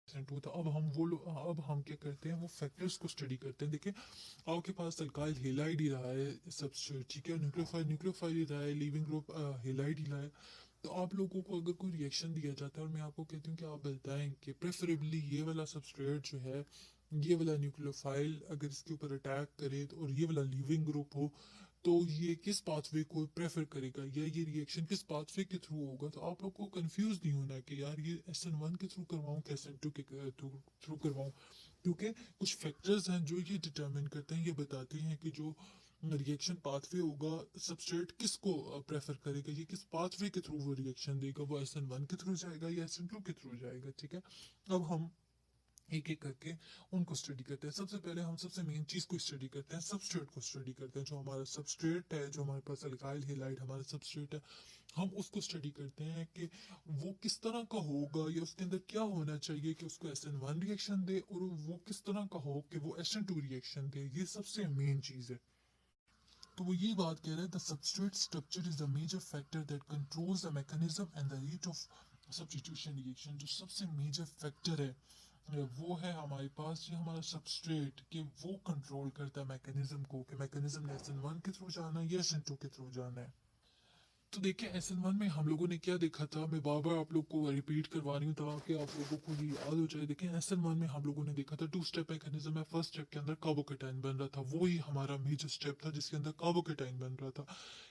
होता है। अब हम क्या करते हैं, वो फैक्टर्स को स्टडी करते हैं। देखिए, आपके पास अल्काइल हेलाइड ही रहा है सबसे, ठीक है, न्यूक्लियोफाइल न्यूक्लियोफाइल ही रहा है, लिविंग ग्रुप हेलाइड ही रहा है। तो आप लोगों को अगर कोई रिएक्शन दिया जाता है और मैं आपको कहती हूँ कि आप बताएं कि प्रेफरेबली ये वाला सबस्ट्रेट जो है, ये वाला न्यूक्लियोफाइल अगर इसके ऊपर अटैक करे और ये वाला लिविंग ग्रुप हो, तो ये किस पाथवे को प्रेफर करेगा या ये रिएक्शन किस पाथवे के थ्रू होगा। तो आप लोग को कंफ्यूज नहीं होना कि यार ये SN1 के थ्रू करवाऊं कि SN2 के थ्रू करवाऊं, क्योंकि कुछ फैक्टर्स हैं जो ये डिटरमिन करते हैं, ये बताते हैं कि जो रिएक्शन पाथवे होगा, सबस्ट्रेट किसको प्रेफर करेगा, ये किस पाथवे के थ्रू वो रिएक्शन देगा, वो SN1 के थ्रू जाएगा या SN2 के थ्रू जाएगा, ठीक है। अब हम एक एक करके उनको स्टडी करते हैं। सबसे पहले हम सबसे मेन चीज को स्टडी करते हैं, सबस्ट्रेट को स्टडी करते हैं। जो हमारा सबस्ट्रेट है, जो हमारे पास अल्काइल हेलाइड हमारा सबस्ट्रेट है, हम उसको स्टडी करते हैं कि वो किस तरह का होगा या उसके अंदर क्या होना चाहिए कि उसको SN1 रिएक्शन दे, और वो किस तरह का हो कि वो SN2 रिएक्शन दे। ये सबसे मेन चीज है। तो वो ये बात कह रहे हैं, the substrate structure is the major factor that controls the mechanism and the rate of substitution reaction. जो सबसे मेजर फैक्टर है वो है हमारे पास, ये हमारा सबस्ट्रेट, कि वो कंट्रोल करता है मैकेनिज्म को, कि मैकेनिज्म ने SN1 के थ्रू जाना है या SN2 के थ्रू जाना है। तो देखिए, SN1 में हम लोगों ने क्या देखा था, मैं बार बार आप लोग को रिपीट करवा रही हूँ ताकि आप लोगों को ये याद हो जाए। देखिए, SN1 में हम लोगों ने देखा था 2 स्टेप मैकेनिज्म है। फर्स्ट स्टेप के अंदर कार्बोकेटाइन बन रहा था, वो ही हमारा मेजर स्टेप था जिसके अंदर कार्बोकेटाइन बन रहा था।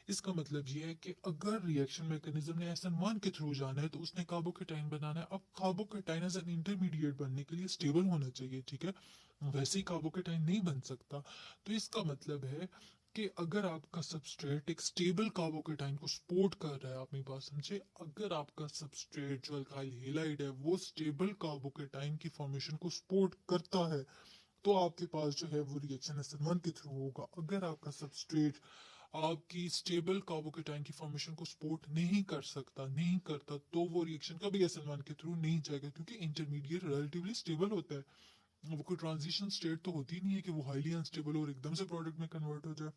इसका मतलब ये है कि अगर रिएक्शन मैकेनिज्म ने SN1 के थ्रू जाना है तो उसने कार्बोकेटाइन बनाना है। अब कार्बोकेटाइन एज एन इंटरमीडिएट बनने के लिए स्टेबल होना चाहिए, ठीक है, वैसे ही कार्बोकेटाइन नहीं बन सकता। तो इसका मतलब है कि अगर आपका सबस्ट्रेट एक स्टेबल कार्बोकेटाइन को सपोर्ट कर रहा है, आप मेरी बात समझे, अगर आपका सबस्ट्रेट जो अल्काइल हेलाइड है वो स्टेबल कार्बोकेटाइन की फॉर्मेशन को सपोर्ट करता है, तो आपके पास जो है वो रिएक्शन SN1 के थ्रू होगा। अगर आपका सबस्ट्रेट आपकी स्टेबल कार्बोकेटाइन की फॉर्मेशन को सपोर्ट नहीं कर सकता, नहीं करता, तो वो रिएक्शन कभी SN1 के थ्रू नहीं जाएगा, क्योंकि इंटरमीडिएट रिलेटिवली स्टेबल होता है। वो कोई ट्रांजिशन स्टेट तो होती नहीं है कि वो हाईली अनस्टेबल और एकदम से प्रोडक्ट में कन्वर्ट हो जाए।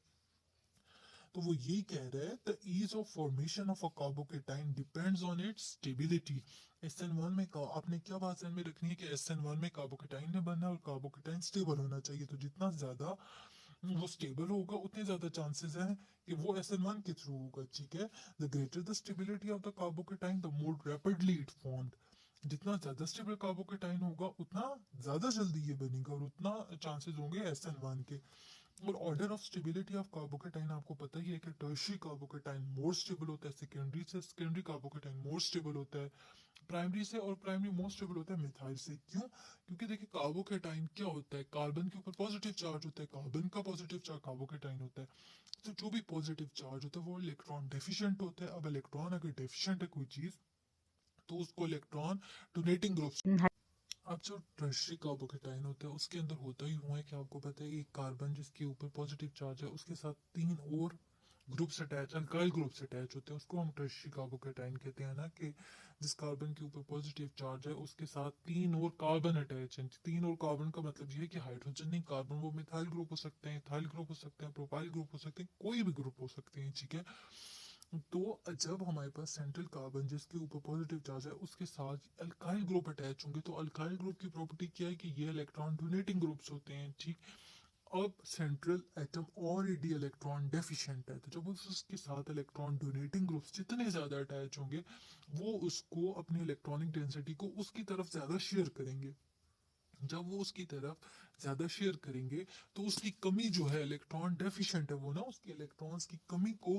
तो वो यही कह रहा है, the ease of formation of a carbocation depends on its stability. SN1 में आपने क्या बात ध्यान में रखनी है कि SN1 में कार्बोकेटाइन ने बनना है और कार्बोकेटाइन स्टेबल होना चाहिए। तो जितना ज्यादा वो स्टेबल होगा उतने ज्यादा चांसेस हैं कि वो SN1 के थ्रू होगा, ठीक है। The greater the stability of the carbocation the more rapidly it formed. जितना ज्यादा स्टेबल कार्बोकेटाइन होगा उतना ज्यादा जल्दी ये बनेगा और उतना चांसेस होंगे SN1 के। और order of stability of carbocation आपको पता ही है कि टर्शियरी कार्बोकेटाइन मोर स्टेबल होता है सेकेंडरी से, सेकेंडरी कार्बोकेटाइन मोर स्टेबल होता है प्राइमरी से, और प्राइमरी मोर स्टेबल होता है मिथाइल से। क्यों? क्योंकि देखिए, कार्बोकेटाइन क्या होता है, कार्बन के ऊपर पॉजिटिव चार्ज होता है, कार्बन का पॉजिटिव चार्ज कार्बोकेटाइन होता है। तो जो भी पॉजिटिव चार्ज होता है वो इलेक्ट्रॉन डेफिशिएंट होता है। अब इलेक्ट्रॉन अगर डेफिशिएंट है कोई चीज, तो उसको इलेक्ट्रॉन डोनेटिंग ग्रुप। अब जो टर्शियरी कार्बोकेटाइन होता है उसके अंदर होता ही हुआ है कि आपको पता है, एक कार्बन जिसके ऊपर पॉजिटिव चार्ज है उसके साथ 3 और groups attach, alkyl groups attach होते हैं, उसको हम टर्शियरी कार्बोकेटाइन कहते हैं ना, कि जिस कार्बन के ऊपर पॉजिटिव चार्ज है उसके साथ 3 और कार्बन अटैच हैं। 3 और कार्बन का मतलब ये है कि हाइड्रोजन नहीं, कार्बन, वो मिथाइल ग्रुप हो सकते हैं, इथाइल ग्रुप हो सकते हैं, प्रोपाइल ग्रुप हो सकते हैं, कोई भी ग्रुप हो सकते हैं, ठीक है। तो जब हमारे पास सेंट्रल कार्बन जिसके ऊपर पॉजिटिव चार्ज है उसके साथ अल्काइल ग्रुप अटैच होंगे, तो अल्काइल ग्रुप की प्रॉपर्टी क्या है कि ये इलेक्ट्रॉन डोनेटिंग ग्रुप्स होते हैं, ठीक। अब central atom already electron deficient है, तो जब उसके साथ इलेक्ट्रॉन डोनेटिंग ग्रुप्स जितने ज्यादा अटैच होंगे, वो उसको अपनी इलेक्ट्रॉनिक डेंसिटी को उसकी तरफ ज्यादा शेयर करेंगे। जब वो उसकी तरफ ज्यादा शेयर करेंगे, तो उसकी कमी जो है, इलेक्ट्रॉन डेफिशिएंट है वो ना, उसके इलेक्ट्रॉन्स की कमी को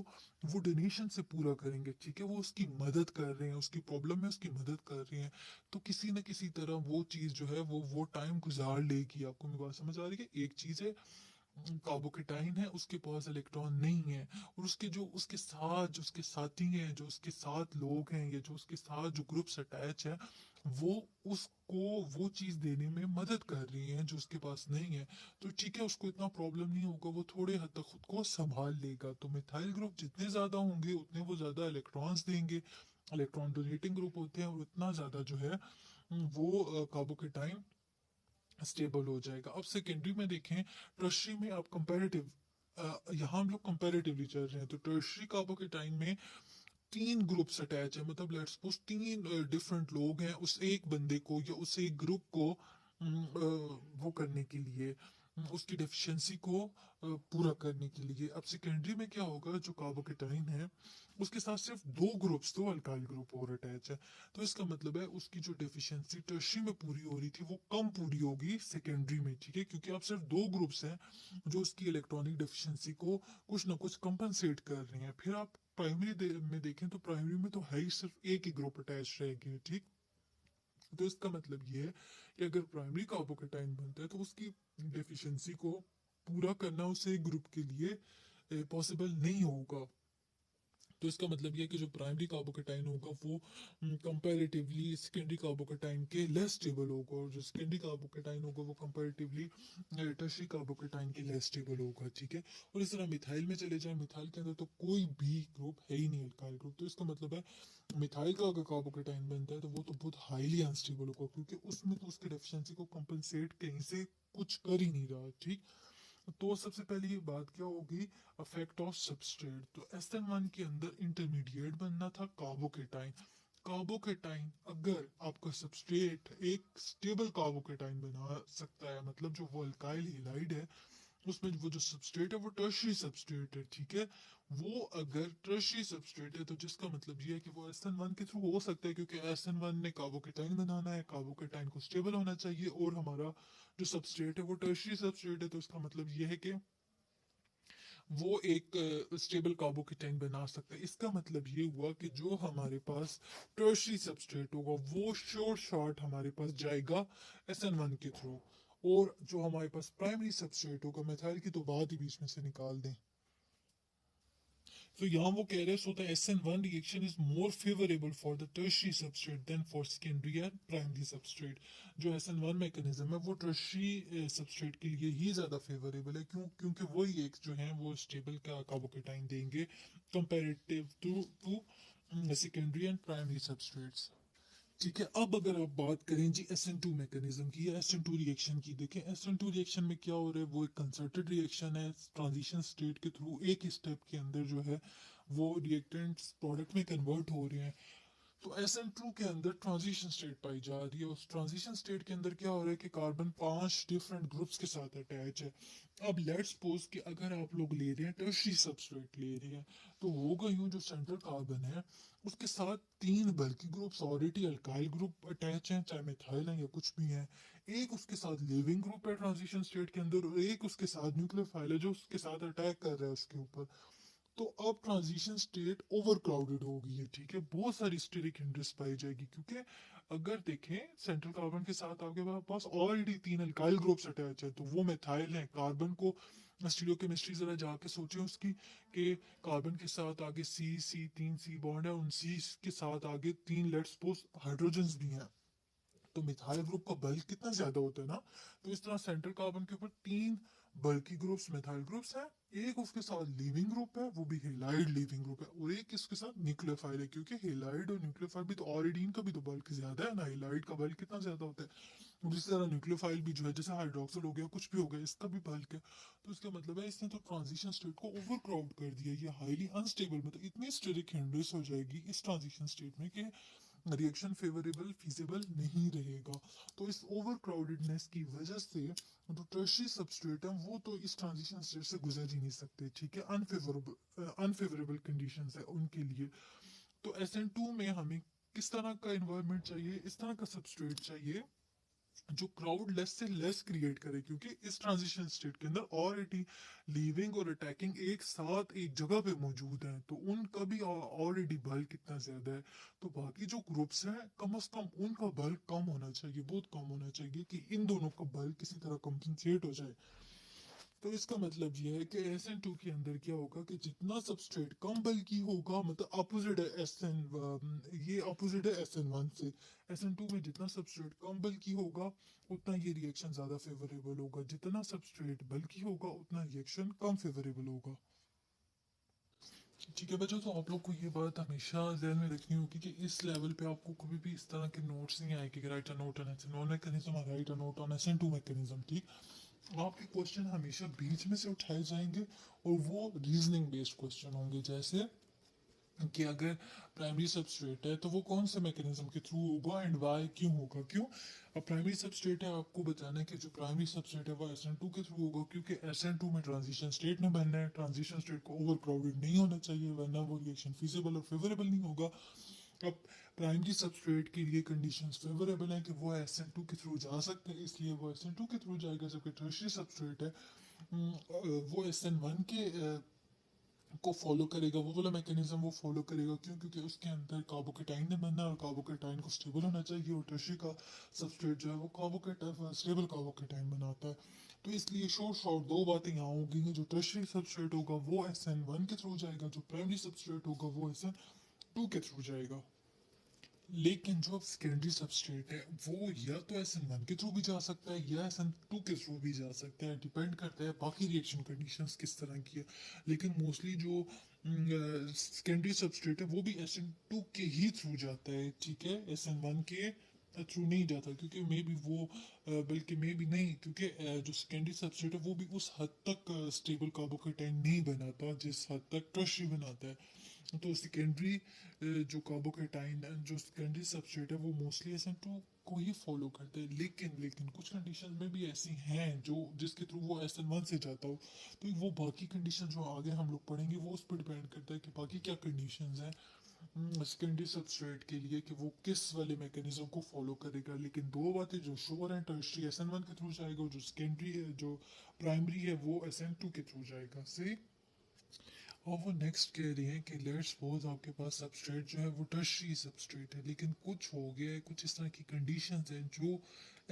वो डोनेशन से पूरा करेंगे, ठीक है। वो उसकी मदद कर रहे हैं, उसकी प्रॉब्लम में उसकी मदद कर रहे हैं। तो किसी न किसी तरह वो चीज जो है वो टाइम गुजार लेगी। आपको मेरी बात समझ आ रही है? एक चीज है कार्बोकेटाइन है, उसके पास इलेक्ट्रॉन नहीं है, और उसके जो उसके साथ जो उसके साथी हैं, जो उसके साथ लोग हैं, या जो उसके साथ जो ग्रुप्स अटैच है, वो उसको वो चीज देने में मदद कर रही हैं जो उसके पास नहीं है। तो ठीक है, उसको इतना प्रॉब्लम नहीं होगा, वो थोड़े हद तक खुद को संभाल लेगा। तो मिथाइल ग्रुप जितने ज्यादा होंगे उतने वो ज्यादा इलेक्ट्रॉन्स देंगे, इलेक्ट्रॉन डोनेटिंग ग्रुप होते हैं, और उतना ज्यादा जो है वो कार्बोकेटाइन स्टेबल हो जाएगा। अब सेकेंडरी में देखें, टर्शरी में आप कंपैरेटिव, यहाँ हम लोग कंपैरेटिवली चल रहे हैं, तो टर्शरी कार्बोकेटाइन में तीन ग्रुप्स अटैच है, मतलब लेट्स सपोज तीन डिफरेंट लोग हैं, उस एक बंदे को या उस एक ग्रुप को वो करने के लिए, उसकी डेफिशिएंसी को पूरा करने के लिए। अब सेकेंडरी में क्या होगा, जो कार्बोकेटाइन है उसके साथ सिर्फ दो ग्रुप्स, दो अल्काइल ग्रुप और अटैच है, तो इसका मतलब है उसकी जो डेफिशिएंसी टर्शरी में पूरी हो रही थी वो कम पूरी होगी सेकेंडरी में, ठीक है, क्योंकि अब सिर्फ दो ग्रुप्स हैं जो उसकी इलेक्ट्रॉनिक डेफिशिएंसी को कुछ ना कुछ कंपनसेट कर रही हैं। फिर आप प्राइमरी में देखें तो प्राइमरी में तो है ही सिर्फ एक ही ग्रुप अटैच रहेगी, ठीक। तो इसका मतलब ये है कि अगर प्राइमरी कार्बोकेटाइन बनता है तो उसकी डेफिशिएंसी को पूरा करना उसे ग्रुप के लिए पॉसिबल नहीं होगा। तो इसका मतलब ये है कि जो प्राइमरी कार्बोकेटाइन होगा वो कंपैरेटिवली सेकेंडरी कार्बोकेटाइन के लेस स्टेबल होगा, और जो सेकेंडरी कार्बोकेटाइन होगा वो कंपैरेटिवली टर्शरी कार्बोकेटाइन के लेस स्टेबल होगा, ठीक है। और इस तरह मिथाइल में चले जाए, मिथाइल के अंदर तो कोई भी ग्रुप है ही नहीं अल्काइल ग्रुप, तो इसका मतलब है मिथाइल का अगर कार्बोकेटाइन बनता है तो वो तो बहुत हाईली अनस्टेबल होगा, क्योंकि उसमें तो उसकी डेफिशिएंसी को कंपनसेट कहीं से कुछ कर ही नहीं रहा, ठीक। तो सबसे पहले ये बात क्या होगी, अफेक्ट ऑफ सबस्ट्रेट। तो SN1 के अंदर इंटरमीडिएट बनना था कार्बोकेटाइन। कार्बोकेटाइन अगर आपका सबस्ट्रेट एक स्टेबल कार्बोकेटाइन बना सकता है, मतलब जो वो अल्काइल हैलाइड है उसमें वो जो सबस्ट्रेट है वो टर्शरी सबस्ट्रेट है, ठीक है। वो अगर टर्शरी सबस्ट्रेट है तो जिसका मतलब ये है कि वो SN1 के थ्रू हो सकता है, क्योंकि SN1 ने कार्बोकेटाइन बनाना है, कार्बोकेटाइन को स्टेबल होना चाहिए, और हमारा जो सबस्ट्रेट है वो टर्शरी सबस्ट्रेट है, तो इसका मतलब ये है कि वो एक स्टेबल कार्बोकेटाइन बना सकता है। इसका मतलब ये हुआ कि जो हमारे पास टर्शरी सबस्ट्रेट होगा वो शॉर्ट शॉर्ट हमारे पास जाएगा SN1 के थ्रू, और जो हमारे पास प्राइमरी सबस्ट्रेट होगा, मिथाइल की तो बात ही बीच में से निकाल दें। तो यहाँ वो कह रहे हैं, so the SN1 reaction is more favourable for the tertiary substrate than for secondary and primary substrate. जो SN1 मैकेनिज्म है वो टर्शरी सबस्ट्रेट के लिए ही ज्यादा फेवरेबल है, क्योंकि वही एक जो है वो स्टेबल का कार्बोकेटाइन देंगे comparative to secondary and primary substrates, ठीक है। अब अगर आप बात करें जी SN2 मैकेनिज्म की या SN2 रिएक्शन की, देखें SN2 रिएक्शन में क्या हो रहा है, वो एक कंसर्टेड रिएक्शन है, ट्रांजिशन स्टेट के थ्रू एक ही स्टेप के अंदर जो है वो रिएक्टेंट्स प्रोडक्ट में कन्वर्ट हो रहे हैं। तो SN2 के अंदर ट्रांजिशन स्टेट पाई जा रही है, उस ट्रांजिशन स्टेट के अंदर क्या हो रहा है कि कार्बन 5 डिफरेंट ग्रुप्स के साथ अटैच है। अब लेट्स सपोज कि अगर आप लोग ले रहे हैं टर्शरी सबस्ट्रेट ले रहे हैं, तो होगा यूं, जो सेंट्रल कार्बन है उसके साथ तीन बल्कि groups already alkyl group attach हैं, चाहे मिथाइल है या कुछ भी है। एक उसके साथ लिविंग ग्रुप है ट्रांजिशन स्टेट के अंदर, और एक उसके साथ न्यूक्लियोफाइल है जो उसके साथ अटैक कर रहा है उसके ऊपर। तो अब ट्रांजिशन स्टेट ओवर क्राउडेड हो गई है, ठीक है, बहुत सारी स्टेरिक हिंड्रेस पाई जाएगी, क्योंकि अगर देखें सेंट्रल कार्बन के साथ आपके पास ऑलरेडी तीन अल्काइल ग्रुप्स अटैच है, तो वो मिथाइल है। कार्बन को स्टीरियोकेमिस्ट्री जरा जाके सोचें उसकी, कि कार्बन के साथ आगे सी सी तीन सी बॉन्ड है, उन सी के साथ आगे तीन लेट्स सपोज हाइड्रोजन भी हैं, तो मिथाइल ग्रुप का बल कितना ज्यादा होता है ना। तो इस तरह सेंट्रल कार्बन के ऊपर तीन बल्कि ग्रुप्स मिथाइल ग्रुप्स हैं, एक उसके साथ लीविंग ग्रुप है वो भी हेलाइड लीविंग ग्रुप है, और एक इसके साथ न्यूक्लियोफाइल है, क्योंकि हेलाइड और न्यूक्लियोफाइल भी तो ऑरिडीन का भी तो बल्क ज्यादा है ना, हेलाइड का बल्क कितना ज्यादा होता है। और इसी तरह न्यूक्लियोफाइल भी जो है, जैसे हाइड्रोक्सिल हो गया कुछ भी हो गया, इसका भी बल्क है। तो इसका मतलब है इसने तो ट्रांजिशन स्टेट को ओवर क्राउड कर दिया, ये हाईली अनस्टेबल, मतलब इतनी स्टेरिक हिंड्रेस हो जाएगी इस ट्रांजिशन स्टेट में कि रिएक्शन फेवरेबल फीजिबल नहीं रहेगा। तो इस ओवर क्राउडेडनेस की वजह से जो टर्शरी सबस्ट्रेट है वो तो इस ट्रांजिशन स्टेट से गुजर ही नहीं सकते, ठीक है, अनफेवरेबल कंडीशंस है उनके लिए। तो SN2 में हमें किस तरह का इन्वायरमेंट चाहिए, इस तरह का सबस्ट्रेट चाहिए जो क्राउड लेस से लेस क्रिएट करे, क्योंकि इस ट्रांजिशन स्टेट के अंदर ऑलरेडी लीविंग और अटैकिंग एक साथ एक जगह पे मौजूद है, तो उनका भी ऑलरेडी बल कितना ज्यादा है। तो बाकी जो ग्रुप्स हैं कम से कम उनका बल कम होना चाहिए, बहुत कम होना चाहिए, कि इन दोनों का बल किसी तरह कंपनसेट हो जाए। तो इसका मतलब ये है कि SN2 के अंदर क्या होगा कि जितना सबस्ट्रेट कम बल्कि होगा, मतलब अपोजिट है ये अपोजिट है SN1 से। SN2 में जितना सबस्ट्रेट कम बल्कि होगा उतना ये रिएक्शन ज्यादा फेवरेबल होगा, जितना सबस्ट्रेट बल्कि होगा उतना रिएक्शन कम फेवरेबल होगा, ठीक है बच्चों। तो आप लोग को ये बात हमेशा ध्यान में रखनी होगी कि इस लेवल पे आपको कभी भी इस तरह के नोट्स नहीं आएंगे कि write a note on SN1 mechanism और write a note on SN2 mechanism, ठीक। आपके क्वेश्चन हमेशा बीच में से उठाए जाएंगे, और वो रीजनिंग बेस्ड क्वेश्चन होंगे, जैसे कि अगर प्राइमरी सबस्ट्रेट है तो वो कौन से मैकेनिज्म के थ्रू होगा एंड वाई, क्यों होगा, क्यों। अब प्राइमरी सबस्ट्रेट है, आपको बताना है कि जो प्राइमरी सबस्ट्रेट है वो SN2 के थ्रू होगा, क्योंकि SN2 में ट्रांजिशन स्टेट में बनना है, ट्रांजिशन स्टेट को ओवर क्राउडेड नहीं होना चाहिए, वरना वो रिएक्शन फिजिबल और फेवरेबल नहीं होगा। अब प्राइमरी सबस्ट्रेट के लिए कंडीशंस फेवरेबल हैं कि वो SN2 के थ्रू जा सकते हैं, इसलिए वो SN2 के थ्रू जाएगा, जबकि टर्शियरी सबस्ट्रेट है वो SN1 के को फॉलो करेगा, वो वाला मैकेनिज्म वो फॉलो करेगा, क्यों, क्योंकि उसके अंदर कार्बोकेटाइन ने बनना है और कार्बोकेटाइन को स्टेबल होना चाहिए, और टर्शियरी का सबस्ट्रेट जो है वो स्टेबल कार्बोकेटाइन बनाता है। तो इसलिए शॉर्ट शॉर्ट दो बातें यहाँ होंगी, जो टर्शियरी सबस्ट्रेट होगा वो SN1 के थ्रू जाएगा, जो प्राइमरी सबस्ट्रेट होगा वो SN2 के थ्रू जाएगा। लेकिन जो सेकेंडरी सबस्ट्रेट है वो या तो SN1 के थ्रू भी जा सकता है या SN2 के थ्रू भी जा सकता है, डिपेंड करता है बाकी रिएक्शन कंडीशंस किस तरह की है। लेकिन मोस्टली जो सेकेंडरी सबस्ट्रेट है वो भी SN2 के ही थ्रू जाता है, ठीक है, SN1 के थ्रू नहीं जाता, क्योंकि मे बी वो बल्कि मे बी नहीं, क्योंकि जो सेकेंडरी सबस्ट्रेट है वो भी उस हद तक स्टेबल कार्बोकेटाइन नहीं बनाता जिस हद तक टर्शियरी बनाता है। तो सेकेंडरी जो कार्बोकेटाइन जो सेकेंडरी सबस्ट्रेट है वो मोस्टली SN2 को ही फॉलो करते हैं, लेकिन कुछ कंडीशन में भी ऐसी हैं जो जिसके थ्रू वो SN1 से जाता हो। तो वो बाकी कंडीशन जो आगे हम लोग पढ़ेंगे वो उस पर डिपेंड करता है कि बाकी क्या कंडीशंस हैं सेकेंडरी सबस्ट्रेट के लिए, कि वो किस वाले मैकेनिज्म को फॉलो करेगा। लेकिन दो बातें जो श्योर हैं, टर्शियरी SN1 के थ्रू जाएगा, और जो सेकेंडरी है जो प्राइमरी है वो SN2 के थ्रू जाएगा, सही। और वो नेक्स्ट कह रही हैं कि लेट्स सपोज आपके पास सबस्ट्रेट जो है वो टर्शियरी सबस्ट्रेट है, लेकिन कुछ हो गया है, कुछ इस तरह की कंडीशंस हैं जो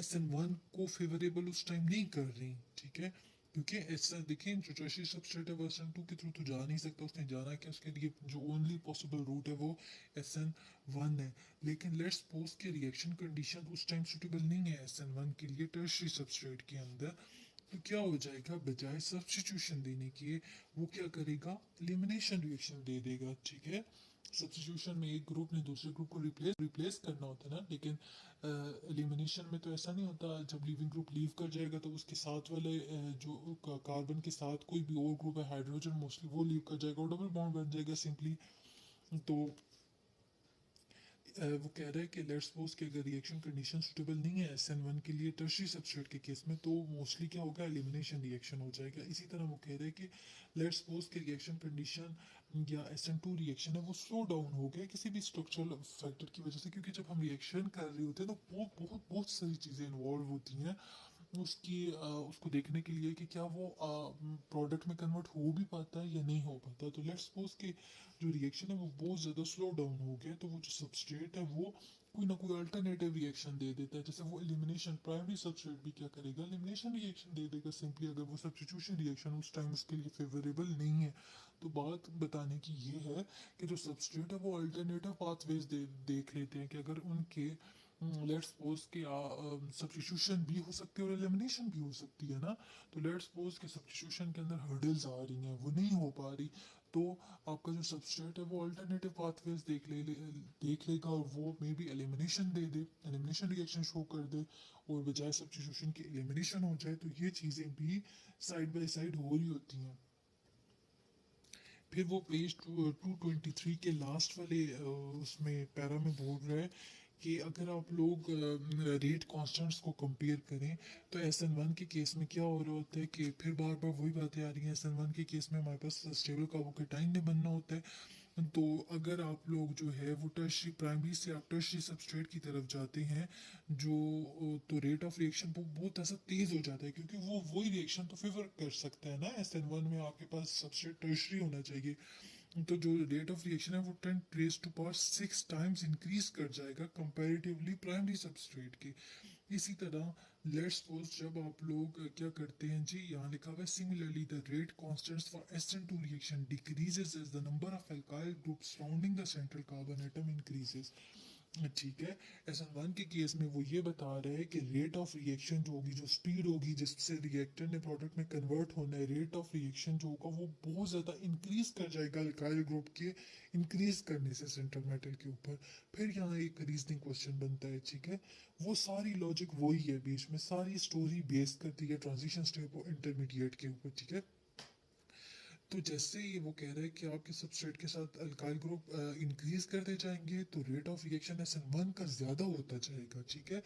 SN1 को फेवरेबल उस टाइम नहीं कर रही, ठीक है, क्योंकि ऐसा देखिए जो टर्शियरी सबस्ट्रेट है वो SN2 के थ्रू तो जा नहीं सकता, उसने जाना क्या, उसके लिए जो ओनली पॉसिबल रूट है वो SN1 है। लेकिन लेट्स सपोज के रिएक्शन कंडीशन उस टाइम सुटेबल नहीं है SN1 के लिए टर्शियरी सबस्ट्रेट के अंदर, तो क्या हो जाएगा, बजाय सब्स्टिट्यूशन देने के वो क्या करेगा, एलिमिनेशन रिएक्शन दे देगा, ठीक है। सब्स्टिट्यूशन में एक ग्रुप ने दूसरे ग्रुप को रिप्लेस करना होता है ना, लेकिन एलिमिनेशन में तो ऐसा नहीं होता। जब लिविंग ग्रुप लीव कर जाएगा तो उसके साथ वाले जो कार्बन के साथ कोई भी और ग्रुप है हाइड्रोजन मोस्टली वो लीव कर जाएगा और डबल बॉन्ड बन जाएगा सिंपली। तो वो कह रहा है कि लेट्स सपोज कि अगर रिएक्शन कंडीशन सुटेबल नहीं है SN1 के लिए टर्शियरी सबस्ट्रेट के केस में, तो मोस्टली क्या होगा, एलिमिनेशन रिएक्शन हो जाएगा। इसी तरह वो कह रहे हैं कि लेट्स सपोज कि रिएक्शन कंडीशन या SN2 रिएक्शन है वो स्लो डाउन हो गया किसी भी स्ट्रक्चरल फैक्टर की वजह से, क्योंकि जब हम रिएक्शन कर रहे होते हैं तो बहुत बहुत सारी चीज़ें इन्वॉल्व होती हैं उसको देखने के लिए कि क्या वो प्रोडक्ट में कन्वर्ट हो भी पाता है या नहीं हो पाता। तो लेट्स सपोज कि जो रिएक्शन है वो बहुत ज़्यादा स्लो डाउन हो गया, तो वो जो सबस्ट्रेट है वो कोई ना कोई अल्टरनेटिव रिएक्शन दे देता है, जैसे वो एलिमिनेशन प्राइमरी सबस्ट्रेट भी क्या करेगा, एलिमिनेशन रिएक्शन दे देगा सिंपली, अगर वो सब्स्टिट्यूशन रिएक्शन उस टाइम उसके लिए फेवरेबल नहीं है। तो बात बताने की ये है कि जो सबस्ट्रेट है वो अल्टरनेटिव पाथवेज देख लेते हैं कि अगर उनके लेट्स सपोज कि सब्स्टिट्यूशन भी हो सकती है और एलिमिनेशन भी हो सकती है ना। तो लेट्स सपोज कि सब्स्टिट्यूशन के अंदर हर्डल्स आ रही हैं, वो नहीं हो पा रही, तो आपका जो सबस्ट्रेट है वो अल्टरनेटिव पाथवेज देख लेगा और वो may be elimination they they, elimination reaction show कर दे, और बजाय सब्स्टिट्यूशन के एलिमिनेशन हो जाए। तो ये चीज़ें भी साइड बाय साइड हो रही होती हैं। फिर वो पेज 223 के लास्ट वाले उसमें पैरा में बोल रहा है कि अगर आप लोग रेट कांस्टेंट्स को कंपेयर करें तो SN1 के केस में क्या हो रहा होता है कि फिर बार बार वही बातें आ रही हैं। SN1 के केस में हमारे पास स्टेबल कार्बोकेटाइन ने बनना होता है, तो अगर आप लोग जो है वो टर्शियरी प्राइमरी से आप टर्शियरी सबस्ट्रेट की तरफ जाते हैं जो तो रेट ऑफ रिएक्शन वो बहुत ऐसा तेज हो जाता है, क्योंकि वो वही रिएक्शन तो फेवर कर सकता है ना। SN1 में आपके पास सबस्ट्रेट टर्शियरी होना चाहिए, तो जो रेट ऑफ रिएक्शन है वो 10 raised to power 6 times increase कर जाएगा कंपैरेटिवली प्राइमरी सबस्ट्रेट के। इसी तरह लेट्स सपोज जब आप लोग क्या करते हैं जी, यहाँ लिखा हुआ है similarly the rate constants for SN2 reaction decreases as the number of alkyl groups surrounding the central carbon atom increases, ठीक है। SN1 के केस में वो ये बता रहे हैं कि रेट ऑफ रिएक्शन जो होगी, जो स्पीड होगी जिससे रिएक्टर ने प्रोडक्ट में कन्वर्ट होना है, रेट ऑफ रिएक्शन जो होगा वो बहुत ज़्यादा इंक्रीज कर जाएगा अल्काइल ग्रुप के इंक्रीज करने से सेंट्रल मेटल के ऊपर। फिर यहाँ एक रीजनिंग क्वेश्चन बनता है, ठीक है, वो सारी लॉजिक वही है, बीच में सारी स्टोरी बेस करती है ट्रांजिशन स्टेप और इंटरमीडिएट के ऊपर, ठीक है। तो जैसे ही वो कह रहा है कि आपके सबस्ट्रेट के साथ अल्काइल ग्रुप इंक्रीज करते जाएंगे तो रेट ऑफ रिएक्शन SN1 का ज्यादा होता जाएगा, ठीक है।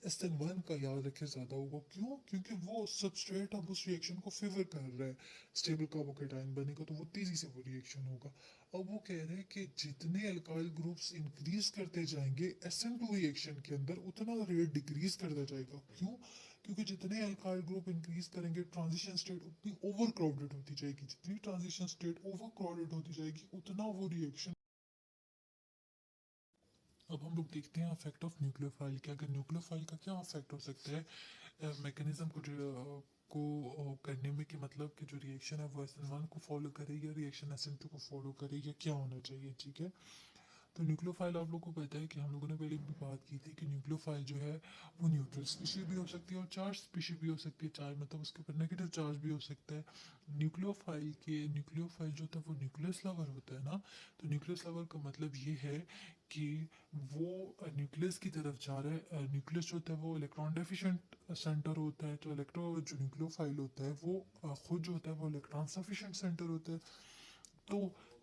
SN1 का याद रखें ज्यादा होगा, क्यों? क्योंकि वो सबस्ट्रेट अब उस रिएक्शन को फेवर कर रहा है, स्टेबल कार्बोकेटाइन बनेगा तो वो तेजी से वो रिएक्शन होगा। अब वो कह रहे हैं कि जितने अल्काइल ग्रुप्स इंक्रीज करते जाएंगे SN2 रिएक्शन के अंदर उतना रेट डिक्रीज करता जाएगा, क्यों? क्योंकि जितने अल्काइल ग्रुप इंक्रीज करेंगे ट्रांजिशन स्टेट उतनी ओवर क्राउडेड होती जाएगी, जितनी ट्रांजिशन स्टेट ओवर क्राउडेड होती जाएगी उतना वो रिएक्शन। अब हम लोग देखते हैं इफेक्ट ऑफ न्यूक्लियोफाइल क्या, अगर न्यूक्लियोफाइल का क्या इफेक्ट हो सकता है मैकेनिज्म को करने में, कि मतलब कि जो रिएक्शन है वो SN1 को फॉलो करेगी या रिएक्शन SN2 को फॉलो करेगी, क्या होना चाहिए, ठीक है। तो न्यूक्लियोफाइल आप लोगों को पता है कि हम लोगों ने पहले भी बात की थी कि न्यूक्लियोफाइल जो है वो न्यूट्रल स्पीशीज भी हो सकती है और चार्ज स्पीशीज भी हो सकती है, चार्ज मतलब उसके ऊपर नेगेटिव चार्ज भी हो सकता है। न्यूक्लियोफाइल जो होता है वो न्यूक्लियस लवर होता है ना। तो न्यूक्लियस लवर का मतलब ये है कि वो न्यूक्लियस की तरफ जा रहा है। न्यूक्लियस जो होता है वो इलेक्ट्रॉन डेफिशिएंट सेंटर होता है, तो जो न्यूक्लियोफाइल होता है वो खुद जो होता है वो इलेक्ट्रॉन सफिशिएंट सेंटर होता है। तो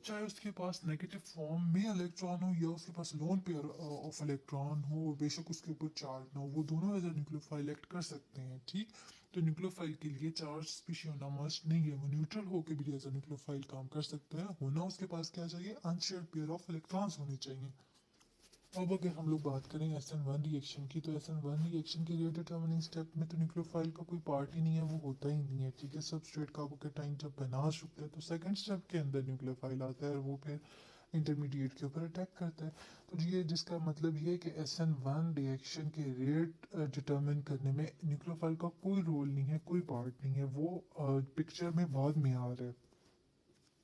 चाहे उसके पास नेगेटिव फॉर्म में इलेक्ट्रॉन हो या उसके पास लोन पेयर ऑफ इलेक्ट्रॉन हो, बेशक उसके ऊपर चार्ज ना हो, वो दोनों एज ए न्यूक्लियोफाइल एक्ट कर सकते हैं, ठीक। तो न्यूक्लियोफाइल के लिए चार्ज स्पीशीज होना मस्ट नहीं है, वो न्यूट्रल होकर भी एज ए न्यूक्लियोफाइल काम कर सकता है। होना उसके पास क्या चाहिए? अनशेयर्ड पेयर ऑफ इलेक्ट्रॉन्स होने चाहिए। अब अगर हम लोग बात करें SN1 रिएक्शन की, तो SN1 रिएक्शन के रेट डिटर्मिनिंग स्टेप में तो न्यूक्लियोफाइल का कोई पार्ट ही नहीं है, वो होता ही नहीं है, ठीक है। सबस्ट्रेट कार्बोकेटाइन जब बना चुकता है तो सेकंड स्टेप के अंदर न्यूक्लियोफाइल आता है और वो फिर इंटरमीडिएट के ऊपर अटैक करता है। तो ये जिसका मतलब ये है कि SN1 रिएक्शन के रेट डिटर्मिन करने में न्यूक्लियोफाइल का कोई रोल नहीं है, कोई पार्ट नहीं है, वो पिक्चर में बाद में आ रहा है।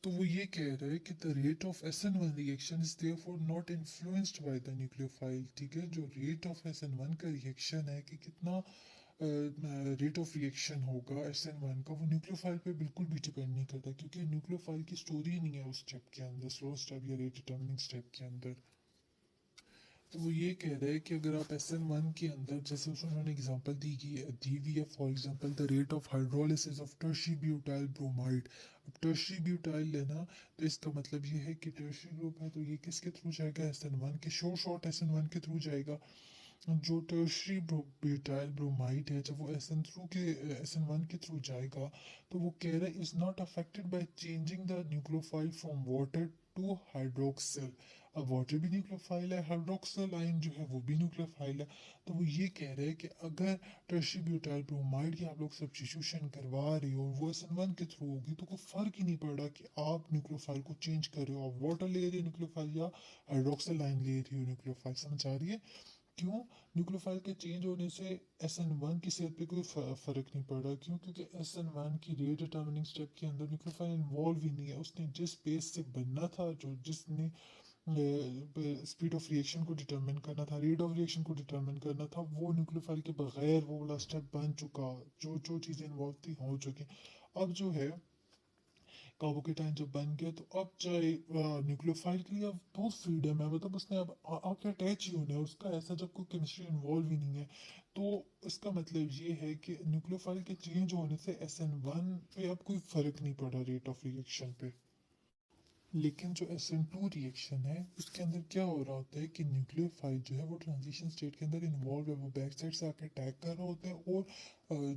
तो वो ये कह रहे हैं कि the rate of SN1 reaction is therefore not influenced by the nucleophile, ठीक है। जो रेट ऑफ SN1 का रिएक्शन है कि कितना रेट ऑफ रिएक्शन होगा SN1 का, वो न्यूक्लियोफाइल पे बिल्कुल भी डिपेंड नहीं करता, क्योंकि न्यूक्लियोफाइल की स्टोरी ही नहीं है उस स्टेप के अंदर, स्लो स्टेप या रेट डिटर्मिनिंग स्टेप के अंदर। तो वो ये कह रहे हैं कि अगर आप SN1 के अंदर, जैसे उसमें उन्होंने एग्जांपल दी हुई है, for example the rate of hydrolysis of tertiary butyl bromide. अब टर्शियरी ब्यूटाइल लेना, तो इसका मतलब ये है कि टर्शियरी ग्रुप है तो ये किसके थ्रू जाएगा? SN1 के, शॉर्ट SN1 के थ्रू जाएगा। जो टर्शियरी ब्यूटाइल ब्रोमाइड है जब वो SN1 के थ्रू जाएगा तो वो कह रहा है is not affected by changing the nucleophile from water to hydroxyl. अब वाटर भी न्यूक्लियोफाइल है, हाइड्रोक्सिल आयन जो है वो भी न्यूक्लियोफाइल है। तो वो ये कह रहे हैं कि अगर टर्शियरी ब्यूटाइल ब्रोमाइड की आप लोग सब्स्टिट्यूशन करवा रहे हो वो SN1 के थ्रू होगी तो कोई फर्क ही नहीं पड़ रहा कि आप न्यूक्लियोफाइल को चेंज कर रहे हो, आप वाटर ले रहे हो न्यूक्लियोफाइल या हाइड्रोक्सिल आयन ले रही हो न्यूक्लियोफाइल। समझ आ रही है? क्यों? न्यूक्लियोफाइल के चेंज होने से SN1 की सेहत पे कोई फर्क नहीं पड़ रहा, क्यों? क्योंकि SN1 की रेट डिटर्मिनिंग स्टेप के अंदर न्यूक्लियोफाइल इन्वॉल्व ही नहीं है, उसने जिस पेस से बनना था, जो जिसने स्पीड ऑफ रिएक्शन को डिटरमिन करना था, रेट ऑफ रिएक्शन को डिटरमिन करना था, वो न्यूक्लियोफाइल के बगैर वो वाला स्टेप बन चुका, जो जो चीज़ें इन्वॉल्व थी हो चुकी। अब जो है कार्बोकेटाइन जब बन गया तो अब चाहे न्यूक्लियोफाइल के लिए अब बहुत फ्रीडम है, मतलब उसने अब आके अटैच ही होना है, उसका ऐसा जब कोई केमिस्ट्री इन्वॉल्व ही नहीं है। तो इसका मतलब ये है कि न्यूक्लियोफाइल के चेंज होने से SN1 पे अब कोई फर्क नहीं पड़ा रेट ऑफ रिएक्शन पे। लेकिन जो SN2 रिएक्शन है उसके अंदर क्या हो रहा होता है कि न्यूक्लियोफाइल जो है वो ट्रांजिशन स्टेट के अंदर इन्वॉल्व है, वो बैक साइड से आकर अटैक कर रहा होता है और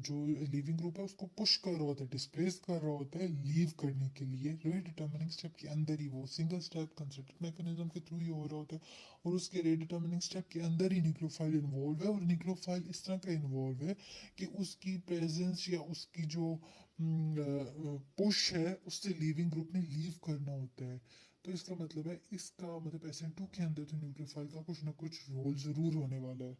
जो लिविंग ग्रुप है उसको पुश कर रहा होता है, डिस्प्लेस कर रहा होता है लीव करने के लिए। रेट डिटर्मिनिंग स्टेप के अंदर ही वो सिंगल स्टेप कंसिडर्ड मैकेनिज्म के थ्रू ही हो रहा होता है और उसके रेट डिटर्मिनिंग स्टेप के अंदर ही न्यूक्लियोफाइल इन्वॉल्व है। और न्यूक्लियोफाइल इस तरह का इन्वॉल्व है कि उसकी प्रेजेंस या उसकी जो पुश है उससे लिविंग ग्रुप ने लीव करना होता है। तो इसका मतलब है, इसका मतलब SN2 के अंदर तो न्यूक्लियोफाइल का कुछ ना कुछ रोल जरूर होने वाला है,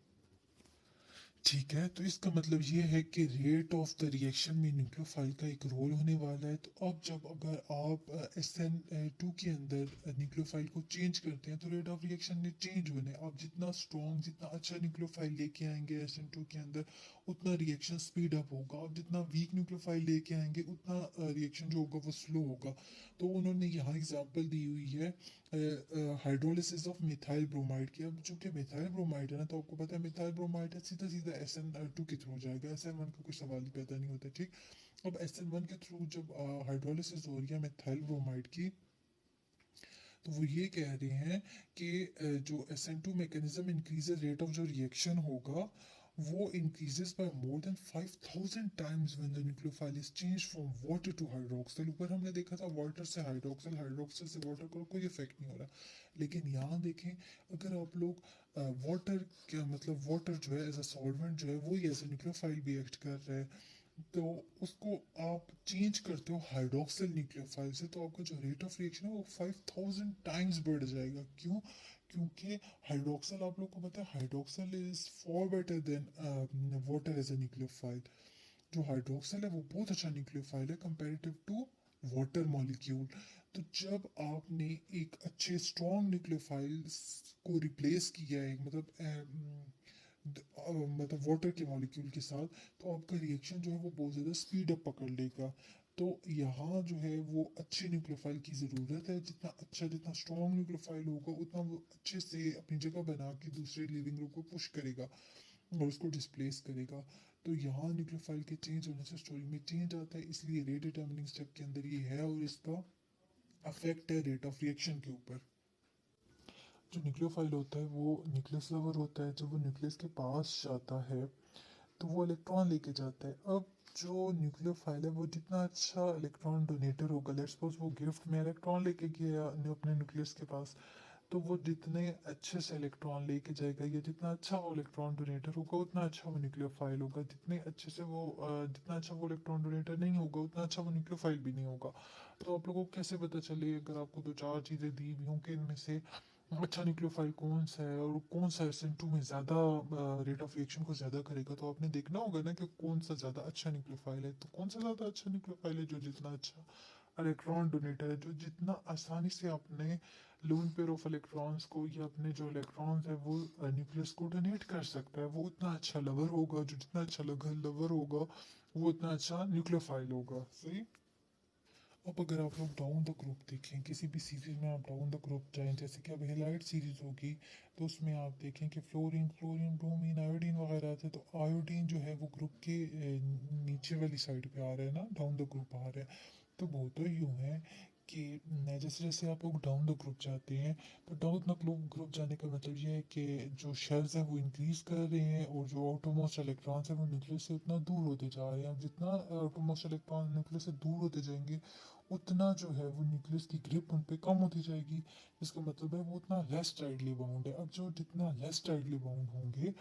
ठीक है। तो इसका मतलब ये है कि रेट ऑफ द रिएक्शन में न्यूक्लियोफाइल का एक रोल होने वाला है। तो अब जब अगर आप SN2 के अंदर न्यूक्लियोफाइल को चेंज करते हैं तो रेट ऑफ रिएक्शन ने चेंज होने, आप जितना स्ट्रॉन्ग जितना अच्छा न्यूक्लियोफाइल लेके आएंगे SN2 के अंदर उतना रिएक्शन स्पीड अप होगा, आप जितना वीक न्यूक्लियोफाइल लेके आएंगे उतना रिएक्शन जो होगा वो स्लो होगा। तो उन्होंने यहाँ एग्जाम्पल दी हुई है हाइड्रोलिसिस ऑफ मिथाइल ब्रोमाइड की। अब चूंकि मिथाइल ब्रोमाइड है ना, तो आपको पता है मिथाइल ब्रोमाइड है सीधा सीधा सीधा SN2 के थ्रू जाएगा, SN1 का कोई सवाल ही पैदा नहीं होता, ठीक। अब SN1 के थ्रू जब हाइड्रोलिसिस हो रही है मिथाइल ब्रोमाइड की, तो वो ये कह रहे हैं कि जो SN2 mechanism increases rate of जो रिएक्शन होगा वो increases by more than 5000 times when the nucleophile is change from water to hydroxyl. ऊपर हमने देखा था वाटर से हाइड्रोक्सिल, हाइड्रोक्सिल से वाटर को कोई इफेक्ट नहीं हो रहा, लेकिन यहाँ देखें अगर आप लोग वाटर क्या मतलब वाटर जो है एज अ सॉल्वेंट जो है वो ही एज अ न्यूक्लियोफाइल भी एक्ट कर रहा है, तो उसको आप चेंज करते हो हाइड्रोक्सिल न्यूक्लियोफाइल से, तो आपका जो रेट ऑफ रिएक्शन है वो 5000 टाइम्स बढ़ जाएगा। क्यों? क्योंकि हाइड्रोक्सिल आप लोग को पता है hydroxyl is far better than water as a nucleophile. जो हाइड्रोक्सिल है वो बहुत अच्छा न्यूक्लियोफाइल है कंपेरेटिव टू वाटर मॉलिक्यूल। तो जब आपने एक अच्छे स्ट्रॉन्ग न्यूक्लियोफाइल को रिप्लेस किया है मतलब वाटर के मॉलिक्यूल के साथ, तो आपका रिएक्शन जो है वो बहुत ज़्यादा स्पीड अप पकड़ लेगा। तो यहाँ जो है वो अच्छे न्यूक्लियोफाइल की ज़रूरत है, जितना अच्छा जितना स्ट्रॉन्ग न्यूक्लियोफाइल होगा उतना वो अच्छे से अपनी जगह बना के दूसरे लिविंग ग्रुप को पुश करेगा और उसको डिस्प्लेस करेगा। तो यहाँ न्यूक्लियोफाइल के चेंज होने से स्टोरी में चेंज आता है, इसलिए रेट डिटर्मिनिंग स्टेप के अंदर ये है और इसका अफेक्ट है रेट ऑफ रिएक्शन के ऊपर। जो न्यूक्लियोफाइल होता है वो न्यूक्लियस लवर होता है, जब वो न्यूक्लियस के पास जाता है तो वो इलेक्ट्रॉन लेके जाता है। अब जो न्यूक्लियोफाइल है वो जितना अच्छा इलेक्ट्रॉन डोनेटर होगा, लेट्स सपोज वो गिफ्ट में इलेक्ट्रॉन लेके गया अपने न्यूक्लियस के पास, तो वो जितने अच्छे से इलेक्ट्रॉन लेके जाएगा या जितना अच्छा वो इलेक्ट्रॉन डोनेटर होगा उतना अच्छा वो न्यूक्लियोफाइल होगा। जितने अच्छे से वो जितना अच्छा वो इलेक्ट्रॉन डोनेटर नहीं होगा उतना अच्छा वो न्यूक्लियोफाइल भी नहीं होगा। तो आप लोगों को कैसे पता चले अगर आपको दो चार चीज़ें दी हुई हों कि इनमें से अच्छा न्यूक्लियोफाइल कौन सा है और कौन सा SN2 में ज़्यादा रेट ऑफ रिएक्शन को ज़्यादा करेगा, तो आपने देखना होगा ना कि कौन सा ज़्यादा अच्छा न्यूक्लियोफाइल है। तो कौन सा ज़्यादा अच्छा न्यूक्लियोफाइल है? जो जितना अच्छा इलेक्ट्रॉन डोनेटर है, जो जितना आसानी से अपने लोन पेयर ऑफ इलेक्ट्रॉन्स को या अपने जो इलेक्ट्रॉन्स है वो न्यूक्लियस को डोनेट कर सकता है, वो उतना अच्छा लवर होगा। जो जितना अच्छा लवर होगा वो उतना अच्छा न्यूक्लियोफाइल होगा। सही। अब अगर आप लोग डाउन द ग्रुप देखें, किसी भी सीरीज में आप डाउन द ग्रुप जाएं, जैसे कि अब हेलाइट सीरीज होगी तो उसमें आप देखें कि फ्लोरीन क्लोरीन ब्रोमीन आयोडीन वगैरह आते हैं, तो आयोडीन जो है वो ग्रुप के नीचे वाली साइड पे आ रहा है ना, डाउन द ग्रुप आ रहा है। तो वो तो यूँ है कि जैसे जैसे आप लोग डाउन द ग्रुप जाते हैं, तो डाउन द ग्रुप जाने का मतलब ये है कि जो शेल्स हैं वो इंक्रीज कर रहे हैं और जो आउटरमोस्ट इलेक्ट्रॉन्स हैं वो न्यूक्लियस से उतना दूर होते जा रहे हैं। अब जितना आउटरमोस्ट इलेक्ट्रॉन न्यूक्लियस से दूर होते जाएंगे उतना जो है वो न्यूक्लियस की ग्रिप उन पे कम होती जाएगी। इसका मतलब है वो उतना लेस टाइटली बाउंड है। अब जो जितना लेस टाइटली बाउंड होंगे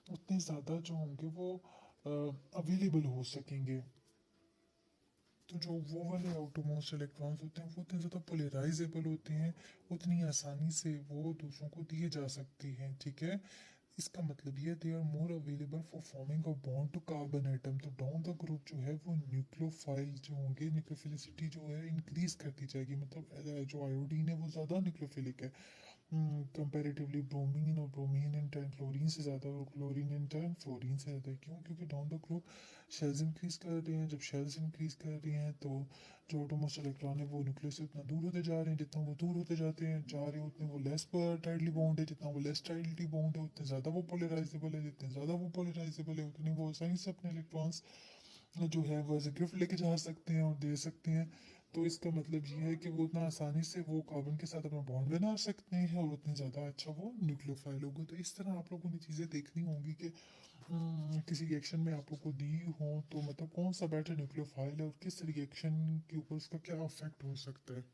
उतने ज़्यादा जो होंगे वो अवेलेबल हो सकेंगे। तो जो वो वाले आउटरमोस्ट इलेक्ट्रॉन्स होते हैं वो उतने ज़्यादा पोलराइजेबल होते हैं, उतनी आसानी से वो दूसरों को दिए जा सकती हैं, ठीक है। इसका मतलब ये they are more available for forming a bond to carbon atom. तो डाउन द ग्रुप जो है वो न्यूक्लियोफाइल जो होंगे न्यूक्लियोफिलिसिटी जो है इंक्रीज करती जाएगी, मतलब जो आयोडीन है वो ज़्यादा न्यूक्लियोफिलिक है कंपैरेटिवली ब्रोमीन, और ब्रोमीन इन टर्न क्लोरीन से ज़्यादा और क्लोरीन इन टर्न फ्लोरीन से ज़्यादा है। क्यों? क्योंकि down the group shells increase कर रहे हैं, जब शेल्स इंक्रीज कर रही हैं तो जो ऑटोमोस्ट इलेक्ट्रॉन है वो न्यूक्लियस से उतना दूर होते जा रहे हैं, जितना वो दूर होते जाते हैं जा रहे हैं उतने वो लेस टाइटली बाउंड है, जितना वो लेस टाइटली बाउंड है उतने ज़्यादा वो पोलराइजेबल है, जितने ज़्यादा वो पोलराइजेबल है उतनी वो आसानी से अपने इलेक्ट्रॉन्स जो है वो एज ए गिफ्ट लेके जा सकते हैं और दे सकते हैं। तो इसका मतलब ये है कि वो उतना आसानी से वो कार्बन के साथ अपना बॉन्ड बना सकते हैं और उतने ज़्यादा अच्छा वो न्यूक्लियोफाइल होगा। तो इस तरह आप लोगों ने चीज़ें देखनी होंगी कि किसी रिएक्शन में आप लोग को दी हो तो मतलब कौन सा बेटर न्यूक्लियोफाइल है और किस रिएक्शन के ऊपर उसका क्या इफेक्ट हो सकता है।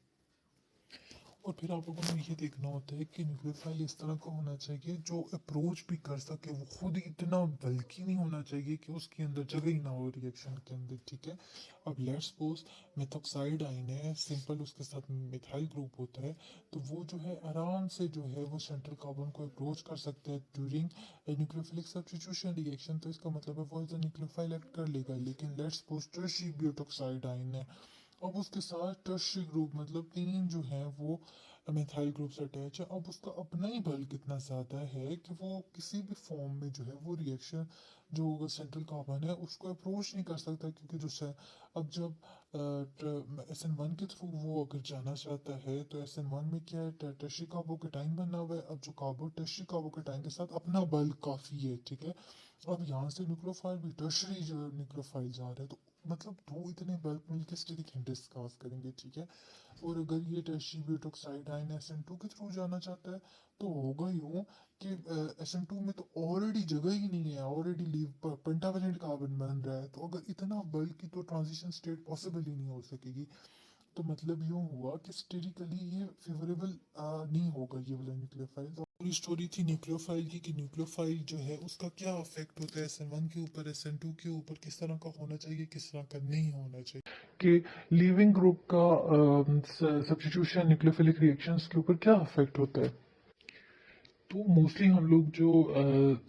और फिर आप लोगों ने ये देखना होता है कि न्यूक्लियोफाइल इस तरह का होना चाहिए जो अप्रोच भी कर सके, वो खुद ही इतना बल्कि नहीं होना चाहिए कि उसके अंदर जगह ही ना हो रिएक्शन के अंदर, ठीक है। अब लेट्स सपोज मेथॉक्साइड आइन है सिंपल, उसके साथ मिथाइल ग्रुप होता है, तो वो जो है आराम से जो है वो सेंट्रल कार्बन को अप्रोच कर सकते हैं ड्यूरिंग न्यूक्लियोफिलिक सब्स्टिट्यूशन रिएक्शन। तो इसका मतलब है वो एज अ न्यूक्लियोफाइल एक्ट कर लेगा। लेकिन लेट्स सपोज टर्शियरी ब्यूटॉक्साइड आइन है, अब उसके साथ टर्शियरी ग्रुप मतलब तीन जो है वो मिथाइल ग्रुप से अटैच है, अब उसका अपना ही बल कितना ज़्यादा है कि वो किसी भी फॉर्म में जो है वो रिएक्शन जो सेंट्रल कार्बन है उसको अप्रोच नहीं कर सकता, क्योंकि जो से अब जब SN1 के थ्रू वो अगर जाना चाहता है तो SN1 में क्या है, टर्शियरी कार्बोकेटाइन बना हुआ है। अब जो टर्शियरी कार्बोकेटाइन के साथ अपना बल काफ़ी है, ठीक है। अब यहाँ से न्यूक्लियोफाइल भी टर्शियरी जो न्यूक्लियोफाइल जा रहा है, तो मतलब दो इतने बल्क मिलकर स्टेरिक हिंट डिस्कस करेंगे, ठीक है। और अगर ये टर्शियरी ब्यूटोक्साइड आयन SN2 के थ्रू जाना चाहता है तो होगा यूँ कि SN2 में तो ऑलरेडी जगह ही नहीं है, ऑलरेडी लीव पेंटावेलेंट कार्बन बन रहा है, तो अगर इतना बल्क की तो ट्रांजिशन स्टेट पॉसिबल ही नहीं हो सकेगी। तो मतलब यूँ हुआ कि स्टेरिकली ये फेवरेबल नहीं होगा ये वाला न्यूक्लियोफाइल। तो पूरी स्टोरी थी न्यूक्लियोफाइल की कि न्यूक्लियोफाइल जो है उसका क्या अफेक्ट होता है SN1 के ऊपर, SN2 के ऊपर, किस तरह का होना चाहिए, किस तरह का नहीं होना चाहिए, कि लीविंग ग्रुप का सब्स्टिट्यूशन न्यूक्लियोफिलिक रिएक्शंस के ऊपर क्या अफेक्ट होता है। तो मोस्टली हम लोग जो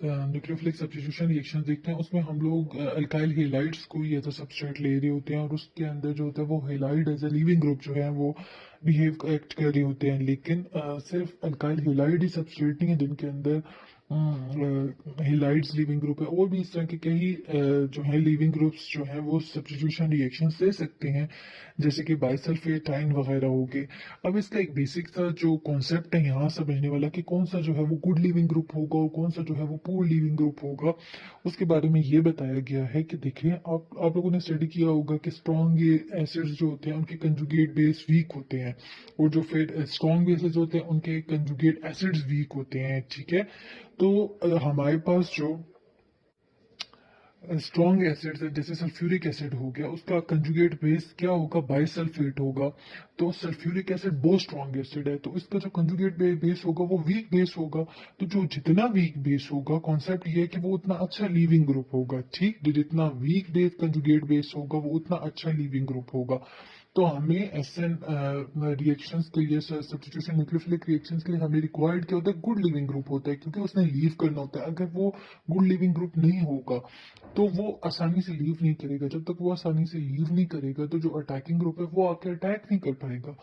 न्यूक्लियोफिलिक सब्स्टिट्यूशन रिएक्शन देखते हैं उसमें हम लोग अल्काइल हेलाइड्स को ही एज अ सबस्ट्रेट ले रहे होते हैं, और उसके अंदर जो होता है वो halide as a leaving group जो है वो बिहेव एक्ट कर रहे होते हैं। लेकिन सिर्फ अल्काइल हेलाइड ही सबस्ट्रेट नहीं है जिनके अंदर हेलाइड्स लिविंग ग्रुप है, और भी इस तरह के कई जो है लिविंग ग्रुप्स जो है वो सब्स्टिट्यूशन रिएक्शन दे सकते हैं, जैसे कि बाइसल्फेट आयन वगैरह हो गए। अब इसका एक बेसिक सा जो कॉन्सेप्ट है यहाँ समझने वाला कि कौन सा जो है वो गुड लिविंग ग्रुप होगा और कौन सा जो है वो पुअर लिविंग ग्रुप होगा, उसके बारे में ये बताया गया है कि देखिए आप लोगों ने स्टडी किया होगा कि स्ट्रॉन्ग एसिड्स जो होते हैं उनके कंजुगेट बेस वीक होते हैं, और जो फिर स्ट्रॉन्ग बेसिस होते हैं उनके कंजुगेट एसिड्स वीक होते हैं, ठीक है। तो हमारे पास जो स्ट्रॉन्ग एसिड है जैसे सल्फ्यूरिक एसिड हो गया, उसका कंजुगेट बेस क्या होगा, बाइसल्फेट होगा। तो सल्फ्यूरिक एसिड बहुत स्ट्रॉन्ग एसिड है, तो इसका जो कंजुगेट बेस होगा वो वीक बेस होगा। तो जो जितना वीक बेस होगा, कॉन्सेप्ट ये है कि वो उतना अच्छा लीविंग ग्रुप होगा, ठीक। जो जितना वीक बेस कंजुगेट बेस होगा वो उतना अच्छा लीविंग ग्रुप होगा। तो हमें SN रिएक्शंस के लिए, सब्स्टिट्यूशन न्यूक्लियोफिलिक रिएक्शंस के लिए हमें रिक्वायर्ड क्या होता है, गुड लिविंग ग्रुप होता है, क्योंकि उसने लीव करना होता है। अगर वो गुड लिविंग ग्रुप नहीं होगा तो वो आसानी से लीव नहीं करेगा, जब तक वो आसानी से लीव नहीं करेगा तो जो अटैकिंग ग्रुप है वो आके अटैक नहीं कर पाएगा।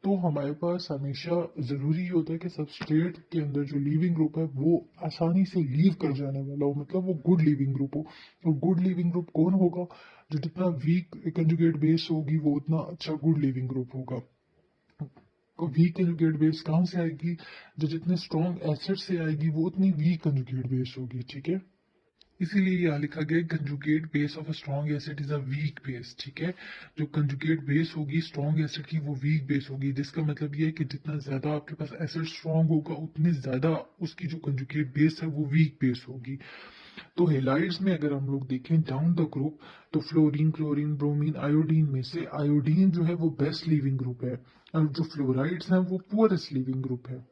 तो हमारे पास हमेशा जरूरी होता है कि सबस्ट्रेट के अंदर जो लीविंग ग्रुप है वो आसानी से लीव कर जाने वाला हो, मतलब वो गुड लिविंग ग्रुप हो। और गुड लिविंग ग्रुप कौन होगा, जो जितना वीक कंजुगेट बेस होगी वो उतना अच्छा गुड लिविंग ग्रुप होगा। वीक कंजुगेट बेस कहाँ से आएगी, जो जितने स्ट्रॉन्ग एसिड से आएगी वो उतनी वीक कंजुगेट बेस होगी, ठीक है। इसीलिए यहाँ लिखा गया conjugate base of a strong acid is a weak base, ठीक है। जो कंजुगेट बेस होगी स्ट्रॉन्ग एसिड की वो वीक बेस होगी, जिसका मतलब ये है कि जितना ज्यादा आपके पास एसिड स्ट्रॉन्ग होगा उतने ज्यादा उसकी जो कंजुगेट बेस है वो वीक बेस होगी। तो हेलाइड्स में अगर हम लोग देखें डाउन द ग्रुप, तो फ्लोरीन, क्लोरीन, ब्रोमीन, आयोडीन में से आयोडीन जो है वो बेस्ट लिविंग ग्रुप है, और जो फ्लोराइड्स हैं वो पुअरेस्ट लिविंग ग्रुप है।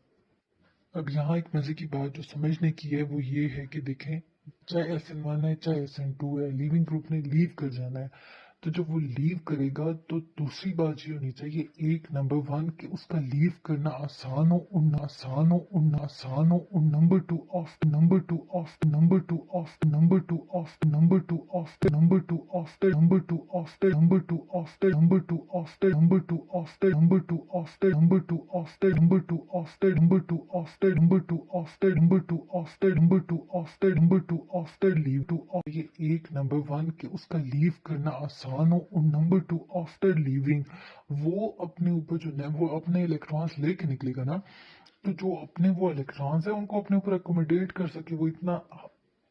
अब यहाँ एक मजे की बात जो समझने की है वो ये है कि देखें, चाहे SN1 है चाहे SN2 है, लिविंग ग्रुप ने लीव कर जाना है। तो जब वो लीव करेगा तो दूसरी बात ये होनी चाहिए, एक नंबर वन कि उसका लीव करना आसान हो, उड़ना आसान हो, उड़ना आसान हो। और number two of number two of number two of number two of number two of number two after number two after number two after number two after number two after number two after number two after number two after number two after number two after number two after number two after number two after leave to. ये एक number one कि उसका leave करना आसान हो, और number two after leaving वो अपने ऊपर जो है वो अपने इलेक्ट्रॉन्स लेके निकलेगा ना, तो जो अपने वो इलेक्ट्रॉन्स है उनको अपने ऊपर अकोमोडेट कर सके। वो इतना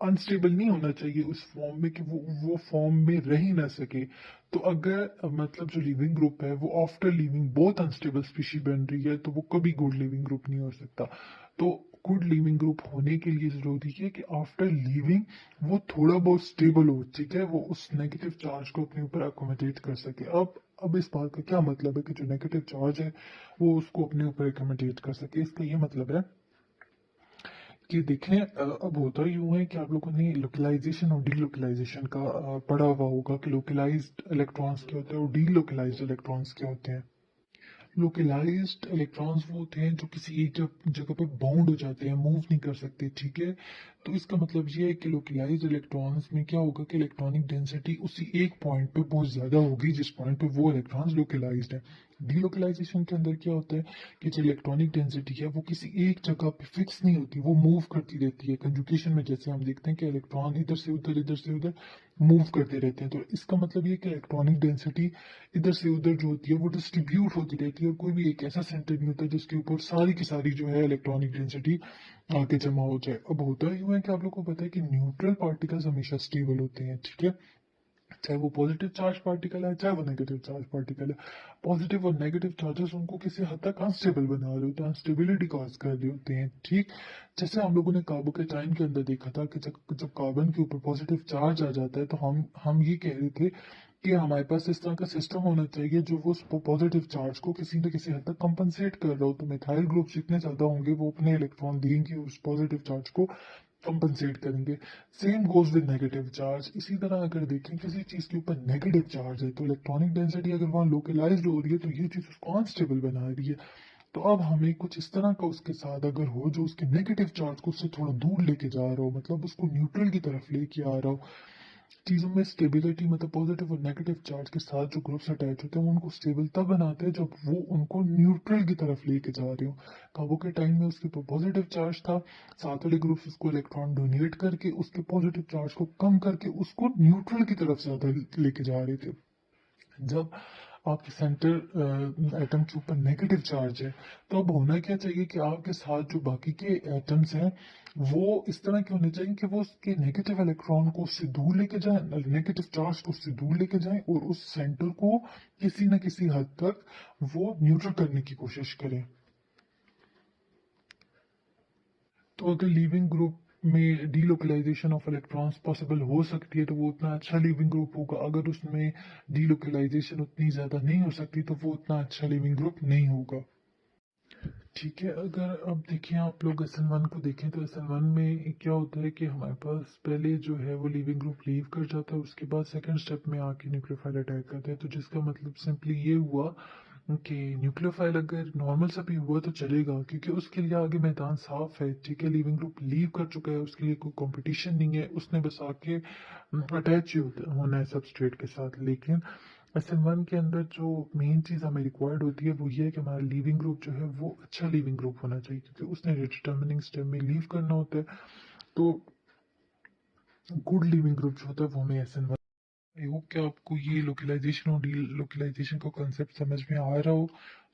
अनस्टेबल नहीं होना चाहिए उस फॉर्म में कि वो फॉर्म में रह ही ना सके। तो अगर मतलब जो लिविंग ग्रुप है वो आफ्टर लिविंग बहुत अनस्टेबल स्पीशी बन रही है तो वो कभी गुड लिविंग ग्रुप नहीं हो सकता। तो गुड लिविंग ग्रुप होने के लिए जरूरी है कि आफ्टर लिविंग वो थोड़ा बहुत स्टेबल हो, ठीक है, वो उस नेगेटिव चार्ज को अपने ऊपर अकोमोडेट कर सके। अब इस बात का क्या मतलब है कि जो नेगेटिव चार्ज है वो उसको अपने ऊपर अकोमोडेट कर सके। इसका ये मतलब है कि देखें, अब होता यूं है कि आप लोगों ने लोकलाइजेशन और डीलोकलाइजेशन का पढ़ा हुआ होगा कि लोकलाइज्ड इलेक्ट्रॉन्स क्या होते हैं और डीलोकलाइज्ड इलेक्ट्रॉन्स क्या होते हैं। लोकलाइज्ड इलेक्ट्रॉन्स वो होते हैं जो किसी एक जगह पे बाउंड हो जाते हैं, मूव नहीं कर सकते, ठीक है। तो इसका मतलब ये है कि लोकलाइज्ड इलेक्ट्रॉन्स में क्या होगा कि इलेक्ट्रॉनिक डेंसिटी उसी एक पॉइंट पे बहुत ज्यादा होगी जिस पॉइंट पे वो इलेक्ट्रॉन्स लोकलाइज्ड है। डीलोकलाइजेशन के अंदर क्या होता है कि जो इलेक्ट्रॉनिक डेंसिटी है वो किसी एक जगह पे फिक्स नहीं होती, वो मूव करती रहती है। कंजुगेशन में जैसे हम देखते हैं कि इलेक्ट्रॉन इधर से उधर मूव करते रहते हैं, तो इसका मतलब ये कि इलेक्ट्रॉनिक डेंसिटी इधर से उधर जो होती है वो डिस्ट्रीब्यूट होती रहती है, और कोई भी एक ऐसा सेंटर नहीं होता जिसके ऊपर सारी की सारी जो है इलेक्ट्रॉनिक डेंसिटी आके जमा हो जाए। अब होता यूं है कि आप लोग को पता है कि न्यूट्रल पार्टिकल्स हमेशा स्टेबल होते हैं, ठीक है, चाहे वो पॉजिटिव चार्ज पार्टिकल है चाहे वो नेगेटिव चार्ज पार्टिकल है। पॉजिटिव और नेगेटिव चार्जेस उनको किसी हद तक अनस्टेबल बना रहे होते हैं, अनस्टेबिलिटी कॉज कर रहे होते हैं, ठीक। जैसे हम लोगों ने कार्बोकेटाइन के अंदर देखा था कि जब जब कार्बन के ऊपर पॉजिटिव चार्ज आ जाता है तो हम ये कह रहे थे कि हमारे पास इस तरह का सिस्टम होना चाहिए जो वो पॉजिटिव चार्ज को किसी न किसी हद तक कंपनसेट कर रहा हो। तो मिथाइल ग्रुप्स जितने ज्यादा होंगे वो अपने इलेक्ट्रॉन देंगे उस पॉजिटिव चार्ज को कंपनसेट करेंगे। Same goes with negative charge. इसी तरह अगर देखें किसी चीज के ऊपर नेगेटिव चार्ज है तो इलेक्ट्रॉनिक डेंसिटी अगर वहां लोकलाइज्ड हो रही है तो ये चीज उसको अनस्टेबल बना रही है। तो अब हमें कुछ इस तरह का उसके साथ अगर हो जो उसके नेगेटिव चार्ज को उससे थोड़ा दूर लेके जा रहा हो, मतलब उसको न्यूट्रल की तरफ लेके आ रहा हो। चीजों में स्टेबिलिटी मतलब पॉजिटिव और नेगेटिव चार्ज के साथ जो ग्रुप्स अटैच होते हैं वो उनको स्टेबल तब बनाते हैं जब वो उनको न्यूट्रल की तरफ लेके जा रहे हो। कार्बोकेटाइन में उसके ऊपर पॉजिटिव चार्ज था, साथ वाले ग्रुप्स उसको इलेक्ट्रॉन डोनेट करके उसके पॉजिटिव चार्ज को कम करके उसको न्यूट्रल की तरफ ज्यादा लेके जा रहे थे। जब आपके सेंटर एटम के ऊपर नेगेटिव चार्ज है तो अब होना क्या चाहिए कि आपके साथ जो बाकी के एटम्स हैं वो इस तरह के होने चाहिए कि वो उसके नेगेटिव इलेक्ट्रॉन को उससे दूर लेके जाएं, नेगेटिव चार्ज को उससे दूर लेके जाएं और उस सेंटर को किसी न किसी हद तक वो न्यूट्रल करने की कोशिश करें। तो अगर लीविंग ग्रुप में डीलोकलाइजेशन ऑफ इलेक्ट्रॉन्स पॉसिबल हो सकती है तो वो उतना अच्छा लीविंग ग्रुप होगा। अगर उसमें डीलोकलाइजेशन उतनी ज़्यादा नहीं हो सकती तो वो उतना अच्छा लीविंग ग्रुप नहीं होगा। ठीक है, अगर अब देखें आप लोग SN1 को देखें तो SN1 में क्या होता है कि हमारे पास पहले जो है वो लीविंग ग्रुप लीव कर जाता है, उसके बाद सेकंड स्टेप में आके न्यूक्लियोफाइल अटैक करता है। तो जिसका मतलब सिंपली ये हुआ कि न्यूक्लियोफाइल अगर नॉर्मल सा भी हुआ तो चलेगा क्योंकि उसके लिए आगे मैदान साफ है, ठीक है, लिविंग ग्रुप लीव कर चुका है, उसके लिए कोई कंपटीशन नहीं है, उसने बस आके अटैच ही होना है सबस्ट्रेट के साथ। लेकिन SN1 के अंदर जो मेन चीज़ हमें रिक्वायर्ड होती है वो ये है कि हमारा लीविंग ग्रुप जो है वो अच्छा लीविंग ग्रुप होना चाहिए क्योंकि उसने डिटर्मिनिंग स्टेप में लीव करना होता है। तो गुड लिविंग ग्रुप जो होता है वो हमें SN1। आई होप कि आपको ये लोकलाइजेशन और डी लोकलाइजेशन का कॉन्सेप्ट समझ में आ रहा हो।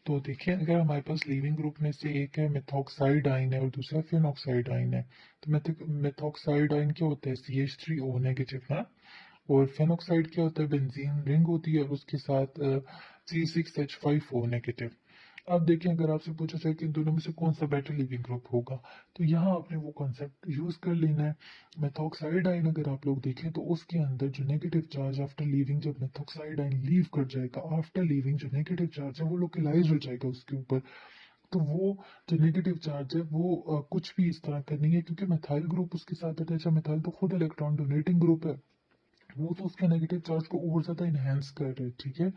तो देखिए, अगर हमारे पास लीविंग ग्रुप में से एक है मेथॉक्साइड आइन है और दूसरा फिनॉक्साइड आइन है, तो मेथॉक्साइड आइन क्या होता है CH3O नेगेटिव ना, और फेनॉक्साइड क्या होता है बेंजीन रिंग होती है और उसके साथ C6H5O नेगेटिव। अब देखिए, अगर आपसे पूछा जाए कि इन दोनों में से कौन सा बेटर लिविंग ग्रुप होगा तो यहाँ आपने वो कॉन्सेप्ट यूज कर लेना है। मेथॉक्साइड आइन अगर आप लोग देखें तो उसके अंदर जो नेगेटिव चार्ज आफ्टर लीविंग, जब मेथॉक्साइड आइन लीव कर जाएगा आफ्टर लीविंग, जो नेगेटिव चार्ज है वो लोकलाइज हो जाएगा उसके ऊपर। तो वो जो नेगेटिव चार्ज है वो कुछ भी इस तरह का नहीं है क्योंकि मिथाइल ग्रुप उसके साथ अटैच है। मिथाइल तो खुद इलेक्ट्रॉन डोनेटिंग ग्रुप है, वो तो उसके नेगेटिव चार्ज को और ज्यादा इनहेंस कर रहे हैं, ठीक है।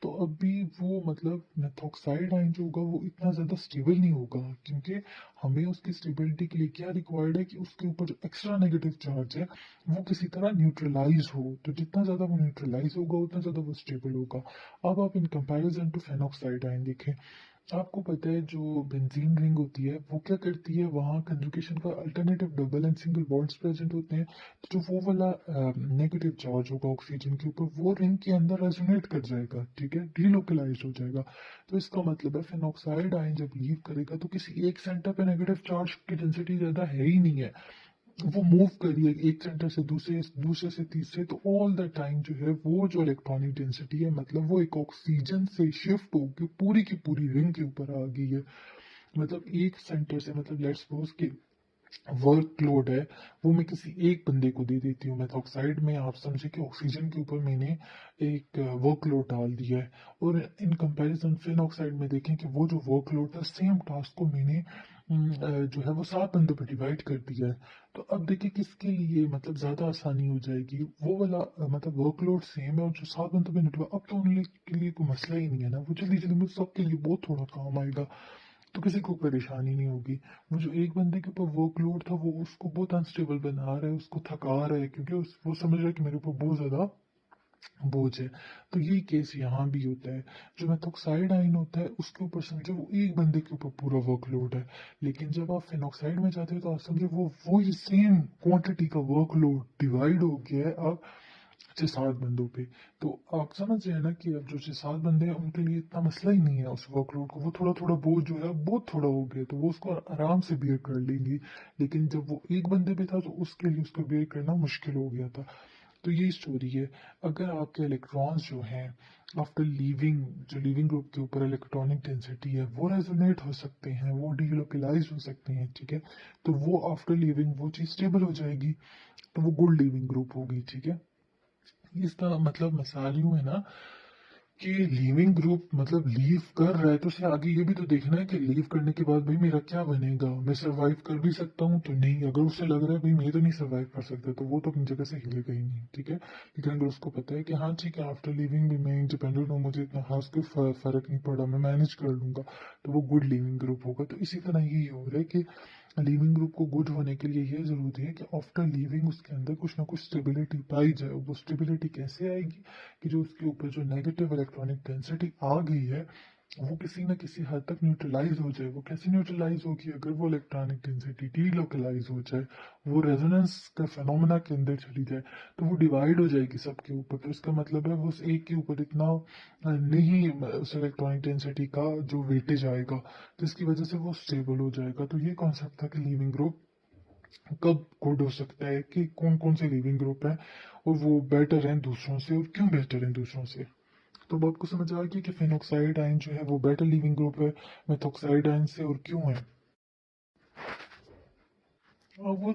तो अभी वो मतलब मेथॉक्साइड आयन जो होगा वो इतना ज्यादा स्टेबल नहीं होगा क्योंकि हमें उसकी स्टेबिलिटी के लिए क्या रिक्वायर्ड है कि उसके ऊपर जो एक्स्ट्रा नेगेटिव चार्ज है वो किसी तरह न्यूट्रलाइज हो। तो जितना ज्यादा वो न्यूट्रलाइज होगा उतना ज्यादा वो स्टेबल होगा। अब आप in comparison to phenoxide ion देखें, आपको पता है जो बेंजीन रिंग होती है वो क्या करती है, वहाँ कंजुगेशन का alternative double and single bonds present होते हैं। तो जो वो वाला नेगेटिव चार्ज होगा ऑक्सीजन के ऊपर वो रिंग के अंदर रेजोनेट कर जाएगा, ठीक है, डीलोकलाइज हो जाएगा। तो इसका मतलब है फिनॉक्साइड आयन जब लीव करेगा तो किसी एक सेंटर पे नेगेटिव चार्ज की डेंसिटी ज्यादा है ही नहीं है, वो मूव करिए एक सेंटर से दूसरे, दूसरे से तीसरे, तो ऑल द टाइम जो है वो जो इलेक्ट्रॉनिक डेंसिटी है मतलब वो एक ऑक्सीजन से शिफ्ट होकर पूरी की पूरी रिंग के ऊपर आ गई है। मतलब एक सेंटर से, मतलब लेट्स सपोज कि वर्कलोड है वो मैं किसी एक बंदे को दे देती हूँ मेथॉक्साइड में, आप समझे कि ऑक्सीजन के ऊपर मैंने एक वर्कलोड डाल दिया है। और इन कंपैरिजन फिनॉक्साइड में देखें कि वो जो वर्कलोड था सेम टास्क को मैंने जो है वो 7 बंदों पर डिवाइड कर दिया है। तो अब देखिए किसके लिए मतलब ज्यादा आसानी हो जाएगी, वो वाला मतलब वर्कलोड सेम है और जो 7 बंदों पे डिवाइड, अब तो उन के लिए कोई मसला ही नहीं है ना, वो जल्दी जल्दी में सबके लिए बहुत थोड़ा काम आएगा, तो किसी को परेशानी नहीं होगी। वो जो एक बंदे के ऊपर वर्कलोड था वो उसको बहुत अनस्टेबल बना रहा है, उसको थका रहा है क्योंकि वो समझ रहा है कि मेरे ऊपर बहुत ज्यादा बोझ है। तो यही केस यहाँ भी होता है। जो मेथॉक्साइड आयन होता है उसके ऊपर समझो वो एक बंदे के ऊपर पूरा वर्कलोड है, लेकिन जब आप फिनॉक्साइड में जाते हो तो आप समझो वो वही सेम क्वांटिटी का वर्कलोड डिवाइड हो गया है अब 6-7 बंदों पे। तो आप समझ रहे हैं ना कि अब जो 6-7 बंदे हैं उनके लिए इतना मसला ही नहीं है उस वर्कलोड को, वो थोड़ा थोड़ा बोझ जो है बहुत थोड़ा हो गया तो वो उसको आराम से बियर कर लेंगी। लेकिन जब वो एक बंदे पे था तो उसके लिए उसको बियर करना मुश्किल हो गया था। तो यही स्टोरी है। अगर आपके इलेक्ट्रॉन्स जो हैं आफ्टर लीविंग, जो लीविंग ग्रुप के ऊपर इलेक्ट्रॉनिक डेंसिटी है वो रेजोनेट हो सकते हैं, वो डीलोकलाइज हो सकते हैं, ठीक है। तो वो आफ्टर लीविंग वो चीज़ स्टेबल हो जाएगी, तो वो गुड लीविंग ग्रुप होगी, ठीक है। इसका मतलब मिसाल यूं है ना कि लीविंग ग्रुप मतलब लीव कर रहा है तो उसे आगे ये भी तो देखना है कि लीव करने के बाद भाई मेरा क्या बनेगा, मैं सरवाइव कर भी सकता हूँ तो नहीं। अगर उसे लग रहा है भाई मैं तो नहीं सरवाइव कर सकता तो वो तो अपनी जगह से हिलेगा ही नहीं, ठीक है। लेकिन अगर उसको पता है कि हाँ ठीक है आफ्टर लिविंग भी मैं इंडिपेंडेंट हूँ, मुझे इतना खास कोई फर्क नहीं पड़ा, मैं मैनेज कर लूंगा, तो वो गुड लिविंग ग्रुप होगा। तो इसी तरह यही हो रहा है कि लिविंग ग्रुप को गुड होने के लिए ये जरूरी है कि आफ्टर लिविंग उसके अंदर कुछ ना कुछ स्टेबिलिटी पाई जाए। वो स्टेबिलिटी कैसे आएगी कि जो उसके ऊपर जो नेगेटिव इलेक्ट्रॉनिक डेंसिटी आ गई है वो किसी न किसी हद तक न्यूट्रलाइज हो जाए। वो कैसे न्यूट्रलाइज होगी, अगर वो इलेक्ट्रॉनिक डेंसिटी डीलोकलाइज हो जाए, वो रेजोनेंस का फिनोमेना के अंदर चली जाए, तो वो डिवाइड हो जाएगी सबके ऊपर। तो इसका मतलब है वो उस एक के ऊपर इतना नहीं उस इलेक्ट्रॉनिक डेंसिटी का जो वेटेज आएगा, तो इसकी वजह से वो स्टेबल हो जाएगा। तो ये कॉन्सेप्ट था कि लिविंग ग्रुप कब गुड हो सकता है, कि कौन कौन से लिविंग ग्रुप है और वो बेटर हैं दूसरों से और क्यों बेटर हैं दूसरों से। तो अब आपको समझ आ गया कि फिनोक्साइड आयन जो है वो बेटर लिविंग ग्रुप है मेथोक्साइड आयन से और क्यों है। और वो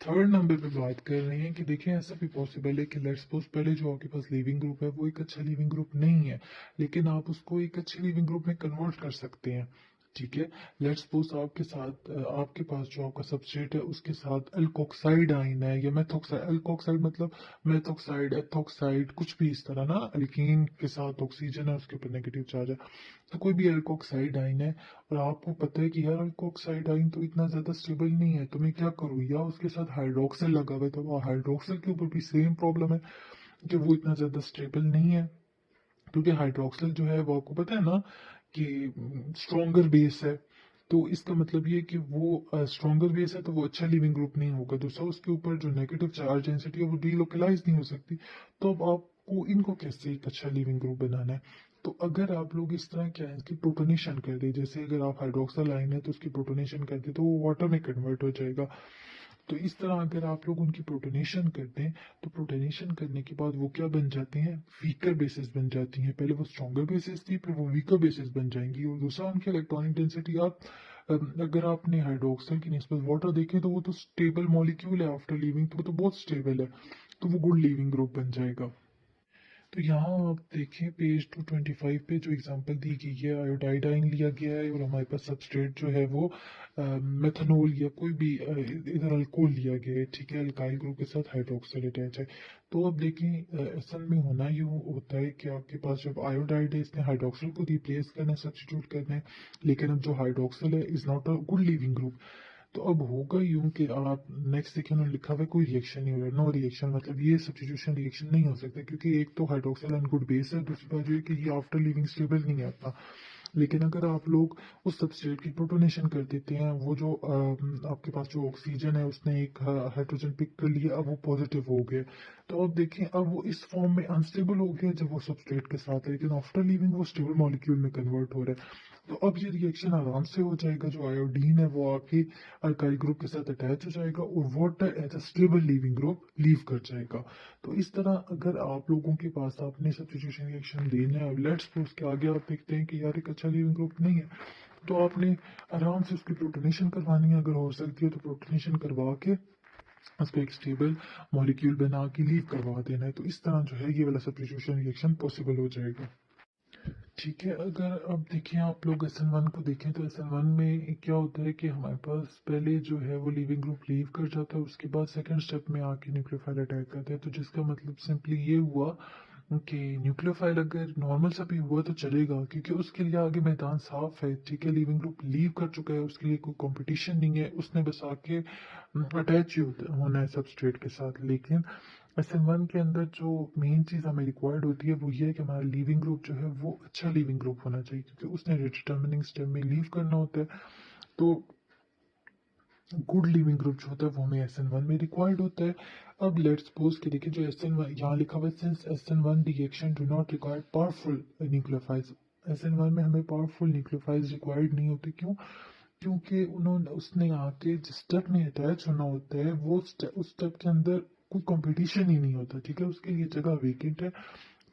थर्ड नंबर पे बात कर रहे हैं कि देखिए ऐसा भी पॉसिबल है कि लेट्स सपोज पहले जो आपके पास लिविंग ग्रुप है वो एक अच्छा लिविंग ग्रुप नहीं है, लेकिन आप उसको एक अच्छे लिविंग ग्रुप में कन्वर्ट कर सकते हैं, ठीक है। लेट्स सपोज आपके साथ आपके पास जो आपका सबस्ट्रेट है उसके साथ अल्कोक्साइड आइन है या मेथोक्साइड, अल्कोक्साइड मतलब मेथोक्साइड एथोक्साइड कुछ भी इस तरह ना, अल्कीन के साथ ऑक्सीजन है उसके ऊपर नेगेटिव चार्ज है, तो कोई भी अल्कोक्साइड आइन है और आपको पता है कि यार अल्कोक्साइड आइन तो इतना ज्यादा स्टेबल नहीं है, तो मैं क्या करूँ, या उसके साथ हाइड्रोक्सिल लगा हुआ है तो वो हाइड्रोक्सिल के ऊपर भी सेम प्रॉब्लम है कि वो इतना ज्यादा स्टेबल नहीं है, क्योंकि हाइड्रोक्सिल जो है वो आपको पता है ना कि स्ट्रॉन्गर बेस है। तो इसका मतलब ये कि वो स्ट्रॉन्गर बेस है तो वो अच्छा लिविंग ग्रुप नहीं होगा। दूसरा उसके ऊपर जो नेगेटिव चार्ज डेंसिटी है वो डीलोकलाइज नहीं हो सकती। तो अब आपको इनको कैसे एक अच्छा लिविंग ग्रुप बनाना है, तो अगर आप लोग इस तरह क्या है इसकी प्रोटोनेशन कर दे, जैसे अगर आप हाइड्रोक्सिल आयन है तो उसकी प्रोटोनेशन कर दे तो वो वाटर में कन्वर्ट हो जाएगा। तो इस तरह अगर आप लोग उनकी प्रोटोनेशन करते हैं तो प्रोटोनेशन करने के बाद वो क्या बन जाते हैं, वीकर बेसिस बन जाती हैं। पहले वो स्ट्रॉन्गर बेसिस थी फिर वो वीकर बेसिस बन जाएंगी। और दूसरा उनकी इलेक्ट्रॉनिक डेंसिटी आप अगर आपने हाइड्रोक्सिल की निस्बत वाटर देखे तो वो तो स्टेबल मॉलिक्यूल है आफ्टर लीविंग, तो वो तो बहुत स्टेबल है, तो वो गुड लीविंग ग्रुप बन जाएगा। तो यहाँ आप देखें पेज 225 पे जो एग्जांपल दी गई है आयोडाइड आयन लिया गया है और हमारे पास सबस्ट्रेट जो है वो मेथनॉल या कोई भी इधर अल्कोहल लिया गया है, ठीक है। अल्काइल ग्रुप के साथ हाइड्रोक्सिल अटैच है। तो अब देखें असल में होना यूँ होता है कि आपके पास जब आयोडाइड है इसने हाइड्रोक्सिल को रिप्लेस करना है, सब्स्टिट्यूट करना है, लेकिन अब जो हाइड्रोक्सिल है is not a good leaving group. तो अब होगा यूं कि आप नेक्स्ट देखिए उन्होंने लिखा हुआ है कोई रिएक्शन नहीं हो रहा, नो रिएक्शन, मतलब ये सब्स्टिट्यूशन रिएक्शन नहीं हो सकता क्योंकि एक तो हाइड्रोक्सिल अनगुड बेस है, दूसरी बात ये है कि ये आफ्टर लिविंग स्टेबल नहीं आता। लेकिन अगर आप लोग उस सबस्ट्रेट की प्रोटोनेशन कर देते हैं, वो जो आपके पास जो ऑक्सीजन है उसने एक हाइड्रोजन पिक कर लिया, अब वो पॉजिटिव हो गया, तो अब देखें अब वो इस फॉर्म में अनस्टेबल हो गया जब वो सबस्ट्रेट के साथ है, लेकिन आफ्टर लिविंग वो स्टेबल मॉलिक्यूल में कन्वर्ट हो रहा है। तो अब ये रिएक्शन आराम से हो जाएगा, जो आयोडीन है वो आके अल्काइल ग्रुप के साथ अटैच हो जाएगा और water as a stable leaving group leave कर जाएगा। तो इस तरह अगर आप लोगों के पास आपने सब्स्टिट्यूशन रिएक्शन देना है, अब लेट्स सपोज के आगे आप देखते हैं कि यार एक अच्छा लिविंग ग्रुप नहीं है, तो आपने आराम से उसकी प्रोटोनेशन करवानी है, अगर हो सकती है तो प्रोटोनेशन करवा के उसको एक स्टेबल मॉलिक्यूल बना के लीव करवा देना है। तो इस तरह जो है ये वाला सब्स्टिट्यूशन रिएक्शन पॉसिबल हो जाएगा, ठीक है। अगर अब देखिए आप लोग SN1 को देखें तो SN1 में क्या होता है कि हमारे पास पहले जो है वो लिविंग ग्रुप लीव कर जाता है, उसके बाद सेकंड स्टेप में आके न्यूक्लियोफाइल अटैक करता है। तो जिसका मतलब सिंपली ये हुआ कि न्यूक्लियोफाइल अगर नॉर्मल सा भी हुआ तो चलेगा क्योंकि उसके लिए आगे मैदान साफ है, ठीक है। लिविंग ग्रुप लीव कर चुका है, उसके लिए कोई कंपटीशन नहीं है, उसने बस आके अटैच ही होना है सबस्ट्रेट के साथ। लेकिन SN1 के अंदर जो मेन चीज़ हमें रिक्वायर्ड होती है वो ये है कि हमारा लीविंग ग्रुप जो है वो अच्छा लीविंग ग्रुप होना चाहिए, क्योंकि उसने डिटर्मिनिंग स्टेप में लीव करना होता है। तो गुड लिविंग ग्रुप जो होता है वो हमें SN1 में रिक्वायर्ड होता है। अब लेट्स सपोज कि देखिए जो SN1 यहाँ लिखा हुआ है, since SN1 reaction do not require powerful nucleophiles. SN1 में हमें पावरफुल न्यूक्लियोफाइल्स रिक्वायर्ड नहीं होते, क्यों? क्योंकि उन्होंने उसने आके जिस स्टेप में अटैच होना होता है वो उस स्टेप के अंदर कोई कंपटीशन ही नहीं होता, ठीक है, उसके लिए जगह वेकेंट है।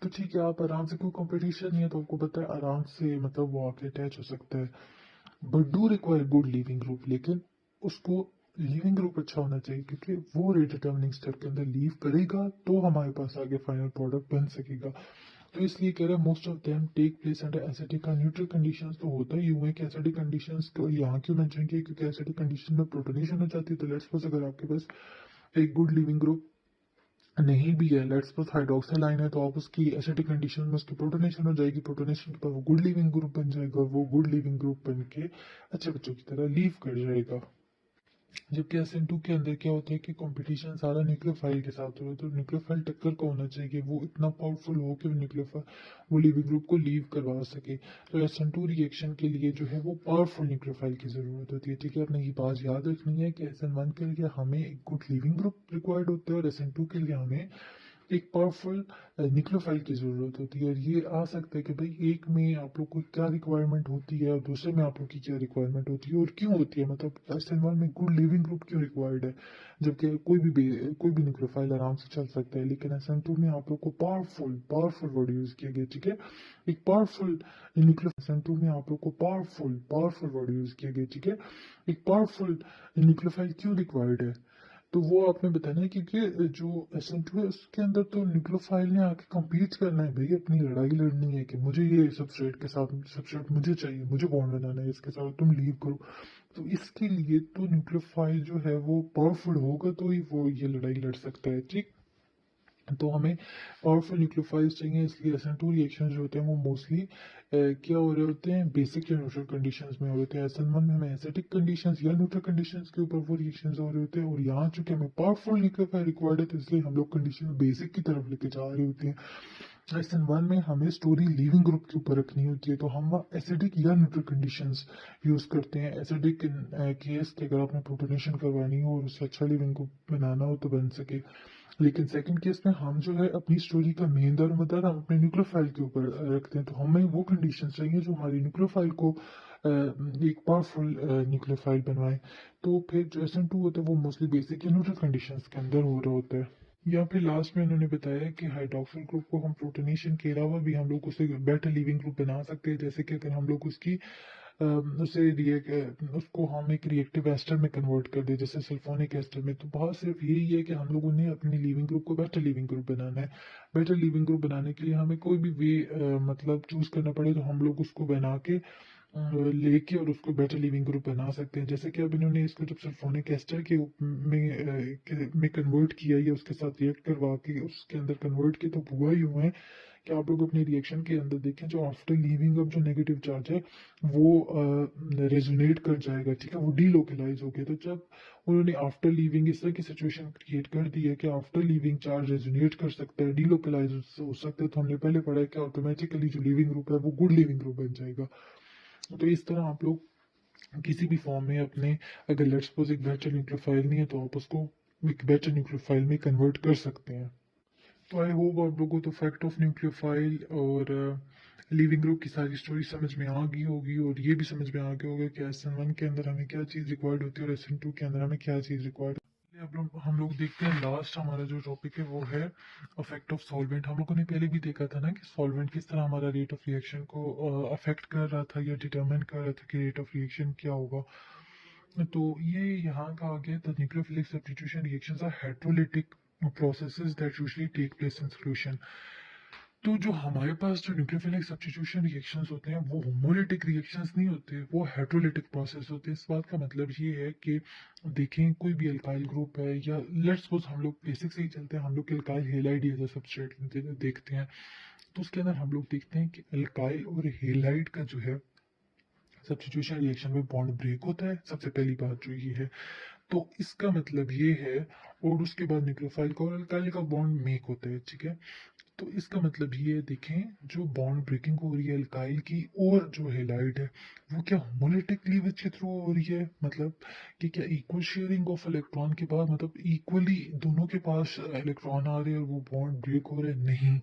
तो ठीक है, आप आराम से, कोई कंपटीशन नहीं है तो आपको पता है आराम से मतलब वो आके अटैच हो सकता है। But do require good leaving group, लेकिन उसको लिविंग ग्रुप अच्छा होना चाहिए, क्योंकि वो डिटर्मिनिंग स्टेप के अंदर लीव करेगा तो हमारे पास आगे फाइनल प्रोडक्ट बन सकेगा। तो इसलिए कह रहा है most of them take place under acidic और न्यूट्रल कंडीशंस। तो होता ही हुआ है कि एसिडिक कंडीशंस को यहाँ क्यों मेंशन किया, क्योंकि एसिडिक कंडीशन में प्रोटोनेशन हो जाती है। तो लेट्स सपोज अगर आपके पास एक गुड लिविंग ग्रुप नहीं भी है, लेट्स सपोज हाइड्रोक्सिल लाइन है, तो आप उसकी एसिडिक कंडीशन में उसकी प्रोटोनेशन हो जाएगी, प्रोटोनेशन के बाद वो गुड लिविंग ग्रुप बन जाएगा, और वो गुड लिविंग ग्रुप बन के अच्छे बच्चों की तरह लीव कर जाएगा। जबकि SN2 के अंदर क्या होता है कि कंपटीशन सारा न्यूक्लियोफाइल के साथ हो रहा है, तो न्यूक्लियोफाइल टक्कर का होना चाहिए कि वो इतना पावरफुल हो कि वो न्यूक्लियोफाइल वो लिविंग ग्रुप को लीव करवा सके। तो SN2 रिएक्शन के लिए जो है वो पावरफुल न्यूक्लियोफाइल की जरूरत होती है, ठीक है। अपने ये बात याद रखनी है कि SN1 के लिए हमें एक गुड लिविंग ग्रुप रिक्वायर्ड होता है, और SN2 के लिए हमें एक पावरफुल न्यूक्लियोफाइल की ज़रूरत होती है। और ये आ सकता है कि भाई एक में आप लोग को क्या रिक्वायरमेंट होती है और दूसरे में आप लोग की क्या रिक्वायरमेंट होती है और क्यों होती है, मतलब SN1 में गुड लिविंग ग्रुप क्यों रिक्वायर्ड है, जबकि कोई भी न्यूक्लियोफाइल आराम से चल सकता है। लेकिन SN2 में आप लोग को पावरफुल पावरफुल वर्ड यूज़ किया गया, ठीक है। एक पावरफुल न्यूक्लियो SN2 में आप लोग को पावरफुल पावरफुल वर्ड यूज़ किया गया, ठीक है। एक पावरफुल न्यूक्लियोफाइल क्यों रिक्वायर्ड है, तो वो आपने बताना है, क्योंकि जो SN2 है उसके अंदर तो न्यूक्लियोफाइल ने आके कम्पीट करना है भाई, अपनी लड़ाई लड़नी है कि मुझे ये सबस्ट्रेट के साथ सबस्ट्रेट मुझे चाहिए, मुझे बॉन्ड बनाना है इसके साथ, तुम लीव करो। तो इसके लिए तो न्यूक्लियोफाइल जो है वो पावरफुल होगा तो ही वो ये लड़ाई लड़ सकता है, ठीक। तो हमें पावरफुल न्यूक्लियोफाइल्स चाहिए, इसलिए SN2 रिएक्शन जो होते हैं वो मोस्टली क्या हो रहे होते हैं, बेसिक या न्यूट्रल कंडीशंस में हो रहे होते हैं। SN1 में हमें एसिडिक कंडीशंस या न्यूट्रल कंडीशंस के ऊपर वो रिएक्शंस हो रहे होते हैं, और यहाँ चूंकि हमें पावरफुल न्यूक्लियोफाइल रिक्वायर्ड है तो इसलिए हम लोग कंडीशन बेसिक की तरफ लेके जा रहे होते हैं। SN1 में हमें स्टोरी लिविंग ग्रुप के ऊपर रखनी होती है, तो हम एसिडिक या न्यूट्रल कंडीशंस यूज करते हैं। एसिडिक केस के अगर आपने प्रोटोनेशन करवानी हो और उससे अच्छा लिविंग ग्रुप बनाना हो तो बन सके। लेकिन सेकंड केस में हम जो है अपनी स्टोरी का मेन दारोमदार हम अपने न्यूक्लियोफाइल के ऊपर रखते हैं, तो हमें वो कंडीशंस चाहिए जो हमारी न्यूक्लियोफाइल को एक पावरफुल न्यूक्लियोफाइल बनवाए। तो फिर जो SN2 होता है वो मोस्टली बेसिक या न्यूट्रल कंडीशंस के अंदर हो रहा होता है। यहाँ पे लास्ट में उन्होंने बताया कि हाइड्रोक्सिल ग्रुप को हम प्रोटोनेशन के अलावा भी हम लोग उसे बेटर लिविंग ग्रुप बना सकते हैं, जैसे कि अगर हम लोग उसको हम एक रिएक्टिव एस्टर में कन्वर्ट कर दे, जैसे सल्फोनिक एस्टर में। तो बात सिर्फ यही है कि हम लोगों ने अपनी लिविंग ग्रुप को बेटर लिविंग ग्रुप बनाना है। बेटर लिविंग ग्रुप बनाने के लिए हमें कोई भी वे मतलब चूज करना पड़े तो हम लोग उसको बना के लेके और उसको बेटर लिविंग ग्रुप बना सकते हैं। जैसे कि अब इन्होंने इसको जब सल्फोनिक एस्टर में कन्वर्ट किया या उसके साथ रिएक्ट करवा के उसके अंदर कन्वर्ट किया, तो हुआ ही हुआ है कि आप लोग अपनी रिएक्शन के अंदर देखें जो आफ्टर लीविंग अब जो नेगेटिव चार्ज है वो रेजोनेट कर जाएगा, ठीक है, वो डीलोकलाइज हो गया। तो जब उन्होंने आफ्टर लीविंग इस तरह की सिचुएशन क्रिएट कर दी है कि आफ्टर लीविंग चार्ज रेजोनेट कर सकता है, डीलोकलाइज हो सकता है, तो हमने पहले पढ़ा है कि ऑटोमेटिकली जो लिविंग ग्रुप है वो गुड लिविंग ग्रुप बन जाएगा। तो इस तरह आप लोग किसी भी फॉर्म में अपने, अगर लेट्स सपोज एक बेटर न्यूक्लियोफाइल नहीं है तो आप उसको एक बेटर न्यूक्लियोफाइल में कन्वर्ट कर सकते हैं। तो आई होप आप लोगों को तो फैक्ट ऑफ न्यूक्लियोफाइल और लिविंग ग्रुप की सारी स्टोरी समझ में आ गई होगी, और ये भी समझ में आ गया होगा कि SN1 के अंदर हमें क्या चीज़ रिक्वायर्ड होती है और SN2 के अंदर हमें क्या चीज़ रिक्वायर्ड। अब हम लोग देखते हैं लास्ट हमारा जो टॉपिक है वो है अफेक्ट ऑफ सॉल्वेंट। हम लोगों ने पहले भी देखा था ना कि सॉल्वेंट किस तरह हमारा रेट ऑफ रिएक्शन को अफेक्ट कर रहा था या डिटरमिन कर रहा था कि रेट ऑफ रिएक्शन क्या होगा। तो ये यहाँ का आ गया, the nucleophilic substitution reactions are heterolytic processes that usually take place in solution। तो जो हमारे पास जो न्यूक्लियोफिलिक सब्स्टिट्यूशन रिएक्शंस होते हैं वो होमोलिटिक रिएक्शंस नहीं होते, वो हेटेरोलिटिक प्रोसेस होते हैं। इस बात का मतलब ये है कि देखें कोई भी अल्काइल ग्रुप है, या लेट्स सपोज हम लोग बेसिक से ही चलते हैं, हम लोग alkyl halide as a substrate देखते हैं, तो उसके अंदर हम लोग देखते हैं कि अल्काइल और हेलाइड का जो है सब्स्टिट्यूशन रिएक्शन में बॉन्ड ब्रेक होता है, सबसे पहली बात जो ये है। तो इसका मतलब ये है, और उसके बाद न्यूक्लियोफाइल का और अल्काइल का बॉन्ड मेक होता है, ठीक है। तो इसका मतलब ये है, देखें, जो बॉन्ड ब्रेकिंग हो रही है अल्काइल की और जो हेलाइड है, वो क्या होमोलिटिक क्लीवेज के थ्रू हो रही है, मतलब कि क्या इक्वल शेयरिंग ऑफ इलेक्ट्रॉन के बाद, मतलब इक्वली दोनों के पास इलेक्ट्रॉन आ रहे हैं और वो बॉन्ड ब्रेक हो रहे हैं? नहीं,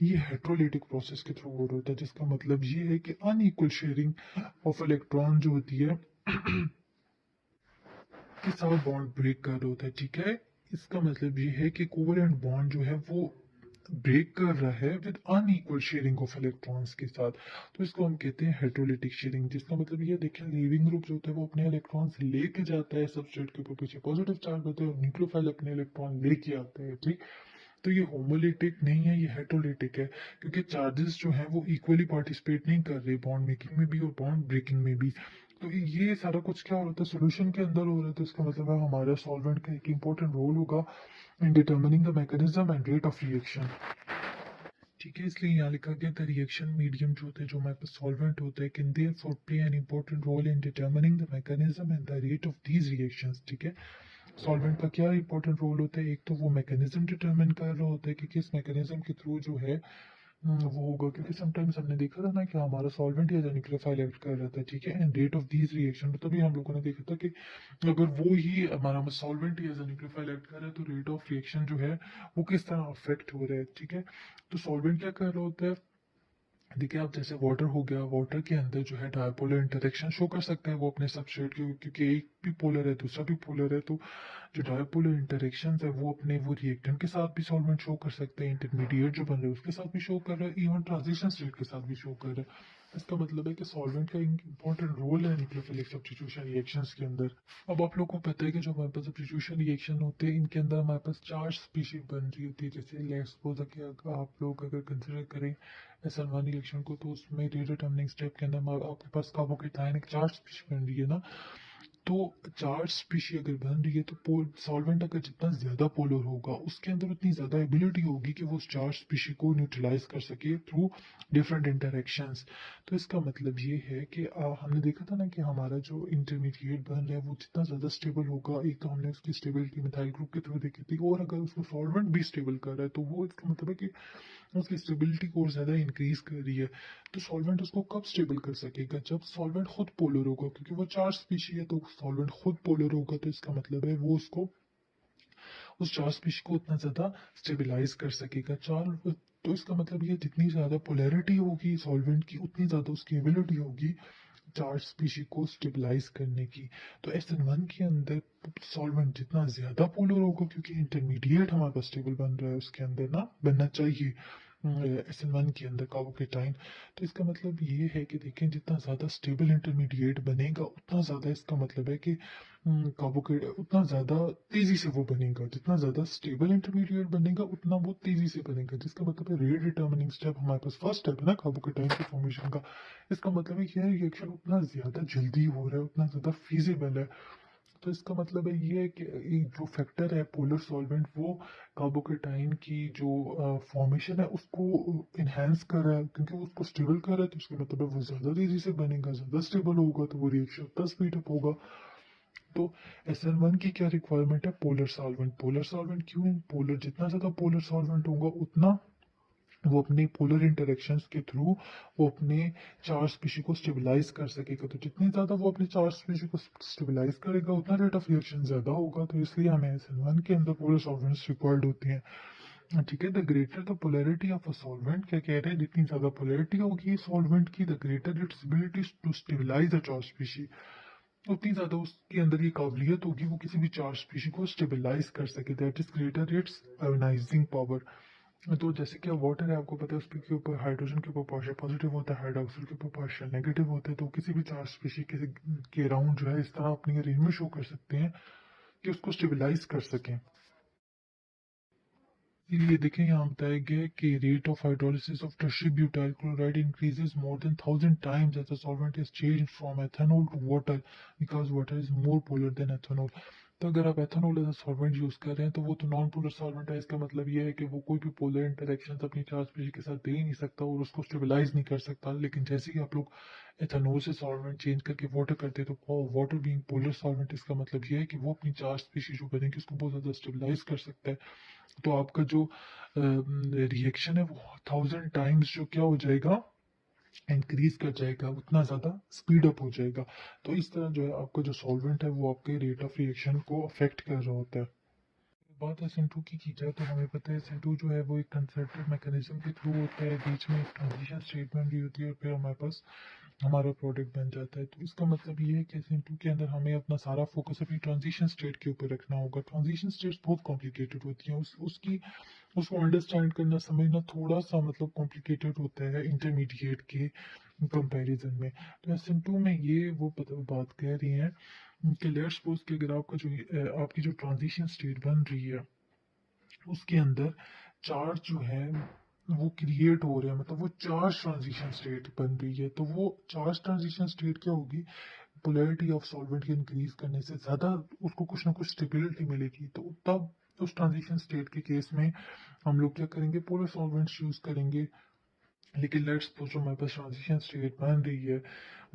ये हेट्रोलिटिक प्रोसेस के थ्रू हो रहा होता है, जिसका मतलब ये है कि अनइक्वल शेयरिंग ऑफ इलेक्ट्रॉन जो होती है के साथ बॉन्ड ब्रेक कर रहा होता है, ठीक है। इसका मतलब ये है कि कोवेलेंट बॉन्ड जो है वो ब्रेक कर रहा है with unequal sharing of electrons के साथ। तो इसको हम कहते हैं हेट्रोलिटिक शेयरिंग, जिसका मतलब ये, देखें, लीविंग ग्रुप जो होता है वो अपने इलेक्ट्रॉन्स लेके जाता है सबस्ट्रेट के ऊपर, पीछे पॉजिटिव चार्ज होता है, और न्यूक्लियोफाइल अपने इलेक्ट्रॉन लेके आता है, ठीक। तो ये होमोलिटिक नहीं है, ये हेट्रोलिटिक है, क्योंकि चार्जेस जो हैं वो इक्वली पार्टिसिपेट नहीं कर रहे बॉन्ड मेकिंग में भी और बॉन्ड ब्रेकिंग में भी। तो ये सारा कुछ क्या हो रहा था, सोल्यूशन के अंदर हो रहा है। तो इसका मतलब है हमारा सॉल्वेंट का एक इंपॉर्टेंट रोल होगा in determining the mechanism and rate of reaction, ठीक है। इसलिए यहाँ लिखा गया था रिएक्शन मीडियम जो होते हैं, जो हमारे पास सॉल्वेंट होते हैं, can therefore play an important role in determining the mechanism and the rate of these reactions, ठीक है। सॉल्वेंट का क्या इंपॉर्टेंट रोल होता है, एक तो वो मैकेनिज्म डिटरमिन कर रहा होता है कि किस मैकेनिज्म के थ्रू जो है वो होगा, क्योंकि समटाइम्स हमने देखा था ना कि हमारा सॉल्वेंट या न्यूक्लियोफाइल एक्ट कर रहा था, ठीक है, and rate of these reaction. तभी हम लोगों ने देखा था कि अगर वो ही हमारा सॉल्वेंट या न्यूक्लियोफाइल एक्ट कर रहा है तो रेट ऑफ रिएक्शन जो है वो किस तरह अफेक्ट हो रहा है, ठीक है। तो सॉल्वेंट क्या कर रहा होता है, देखिए, आप जैसे वाटर हो गया, वाटर के अंदर जो है डायपोलर इंटरेक्शन शो कर सकता है वो अपने सबस्ट्रेट के, क्योंकि एक भी पोलर है दूसरा भी पोलर है, तो जो डायपोलर इंटरेक्शन है वो अपने वो रिएक्टेंट के साथ भी सॉल्वेंट शो कर सकते हैं, इंटरमीडिएट जो बन रहे हैं उसके साथ भी शो कर रहा है, इवन ट्रांजिशन स्टेट के साथ भी शो कर रहा है। इसका मतलब है कि सॉल्वेंट का एक इंपॉर्टेंट रोल है न्यूक्लियोफिलिक सब्स्टिट्यूशन रिएक्शंस के अंदर। अब आप लोगों को पता है कि जो हमारे पास सब्स्टिट्यूशन रिएक्शन होते हैं, इनके अंदर हमारे पास चार स्पीशीज बन रही होती है। जैसे लेट्स सपोज कि आप लोग अगर कंसिडर करें SN1 रिएक्शन को, तो उसमें रेट डिटर्मिनिंग स्टेप के अंदर आपके पास कार्बोकेटायन एक चार स्पीशीज बन रही है ना। तो चार स्पीशी अगर बन रही है तो सॉल्वेंट अगर जितना ज्यादा पोलर होगा उसके अंदर उतनी ज्यादा एबिलिटी होगी कि वो उस चार स्पीशी को न्यूट्रलाइज कर सके थ्रू डिफरेंट इंटरेक्शंस। तो इसका मतलब ये है कि हमने देखा था ना कि हमारा जो इंटरमीडिएट बन रहा है वो जितना ज्यादा स्टेबल होगा, एक तो हमने उसकी स्टेबिलिटी मिथाइल ग्रुप के थ्रू देखी थी, और अगर उसको सॉल्वेंट भी स्टेबल कर रहा है तो वो इसका मतलब है कि उसकी स्टेबिलिटी को और ज्यादा इंक्रीज कर रही है। तो सॉल्वेंट उसको कब स्टेबल कर सकेगा, जब सॉल्वेंट खुद पोलर होगा, क्योंकि वो चार स्पीशी है तो सॉल्वेंट खुद पोलर होगा। तो इसका मतलब है वो उसको उस चार स्पीशी को उतना ज्यादा स्टेबलाइज कर सकेगा। चार, तो इसका मतलब ये जितनी ज्यादा पोलैरिटी होगी सॉल्वेंट की उतनी ज्यादा उसकी एबिलिटी होगी चार स्पीशी को स्टेबलाइज करने की। तो SN1 के अंदर सॉल्वेंट जितना ज्यादा पोलर होगा, क्योंकि इंटरमीडिएट हमारे पास स्टेबल बन रहा है उसके अंदर ना, बनना चाहिए SN1 के अंदर कार्बोकेटाइन। तो इसका मतलब ये है कि देखें, जितना ज्यादा स्टेबल इंटरमीडिएट बनेगा उतना ज्यादा, इसका मतलब है कि कार्बोकेट उतना ज्यादा तेजी से वो बनेगा, जितना ज्यादा स्टेबल इंटरमीडिएट बनेगा उतना वो तेजी से बनेगा, जिसका मतलब है रेट डिटर्मिनिंग स्टेप हमारे पास फर्स्ट स्टेप है ना कार्बोकेटाइन के फॉर्मेशन का। इसका मतलब है कि यह रिएक्शन उतना ज्यादा जल्दी हो रहा है, उतना ज्यादा फीजिबल है। तो इसका मतलब है ये है कि एक जो फैक्टर है पोलर सॉल्वेंट, वो कार्बोकेटाइन की जो फॉर्मेशन है उसको इनहेंस कर रहा है, क्योंकि वो उसको स्टेबल कर रहा है। तो इसका मतलब है वो ज्यादा तेजी से बनेगा, ज्यादा स्टेबल होगा, तो वो रिएक्शन उतना स्पीड अप होगा। तो SN1 की क्या रिक्वायरमेंट है, पोलर सॉल्वेंट। पोलर सॉल्वेंट क्यों है, पोलर जितना ज्यादा पोलर सॉल्वेंट होगा उतना वो अपनी पोलर इंटरेक्शंस के थ्रू वो अपने चार स्पीशी को स्टेबलाइज कर सकेगा। तो जितनी ज्यादा वो अपने चार स्पीशी को स्टेबलाइज करेगा उतना रेट ऑफ रिएक्शन ज्यादा होगा। तो इसलिए हमें SN1 के अंदर पोलर सॉल्वेंट्स रिक्वायर्ड होती हैं, ठीक है। The greater the polarity of a solvent, क्या कह रहे हैं, जितनी ज्यादा पोलैरिटी होगी सॉल्वेंट की, the greater its ability to stabilise a charged species, उतनी ज्यादा उसके अंदर ये काबिलियत होगी वो किसी भी चार स्पीशी को स्टेबलाइज कर सके। That is greater it's ionising power. तो जैसे कि वाटर है, आपको पता है उसके के ऊपर हाइड्रोजन के ऊपर पार्शियल पॉजिटिव होता है, हाइड्रोक्सिल के ऊपर पार्शियल नेगेटिव होता है। तो किसी भी चार्ज स्पीशी के अराउंड जो है इस तरह अपनी अरेंजमेंट शो कर सकते हैं कि उसको स्टेबलाइज कर सकें। इसलिए देखें यहाँ बताया गया है कि rate of hydrolysis of tertiary butyl chloride increases more than 1000 times as the solvent is changed from ethanol to water because water is more polar than ethanol. तो अगर आप एथेनॉल एज सॉल्वेंट यूज कर रहे हैं तो वो तो non polar solvent है। इसका मतलब ये है कि वो कोई भी पोलर इंटरेक्शन अपनी चार्ज स्पीशीज के साथ दे ही नहीं सकता और उसको स्टेबलाइज नहीं कर सकता। लेकिन जैसे ही आप लोग एथेनॉल से सॉल्वेंट चेंज करके वाटर करते हैं तो वाटर बीइंग पोलर सॉल्वेंट, इसका मतलब ये है कि वो अपनी चार्ज स्पीशीज जो बनेगी उसको बहुत ज़्यादा स्टेबलाइज कर सकता है। तो आपका जो रिएक्शन है वो 1000 times जो क्या हो जाएगा, इंक्रीज कर जाएगा, उतना ज़्यादा स्पीड अप हो जाएगा। तो इस तरह जो है आपका जो सॉल्वेंट है वो आपके रेट ऑफ रिएक्शन को अफेक्ट कर रहा होता है। बात SN2 की जाए तो हमें पता है SN2 जो है वो एक कंसर्टेड मैकेनिज्म के थ्रू होता है, बीच में एक ट्रांजिशन स्टेट बन रही होती है और फिर हमारे पास हमारा प्रोडक्ट बन जाता है। तो इसका मतलब ये है कि SN2 के अंदर हमें अपना सारा फोकस अपनी ट्रांजिशन स्टेट के ऊपर रखना होगा। ट्रांजिशन स्टेट्स बहुत कॉम्प्लिकेटेड होती हैं, उसको अंडरस्टैंड करना समझना थोड़ा सा मतलब कॉम्प्लिकेटेड होता है इंटरमीडिएट के कंपैरिजन में। तो SN2 में ये वो बात कह रही हैं कि लेट्स सपोज कि अगर आपकी जो ट्रांजिशन स्टेट बन रही है उसके अंदर चार्ज जो है वो क्रिएट हो रहे हैं, मतलब वो चार्ज ट्रांजिशन स्टेट बन रही है। तो वो चार्ज ट्रांजिशन स्टेट क्या होगी, पोलैरिटी ऑफ सॉल्वेंट के इंक्रीज करने से ज़्यादा उसको कुछ ना कुछ स्टेबिलिटी मिलेगी। तो तब उस ट्रांजिशन स्टेट के केस में हम लोग क्या करेंगे, पोलर सॉल्वेंट्स यूज करेंगे। लेकिन लेट्स सपोज जो हमारे पास ट्रांजिशन स्टेट बन रही है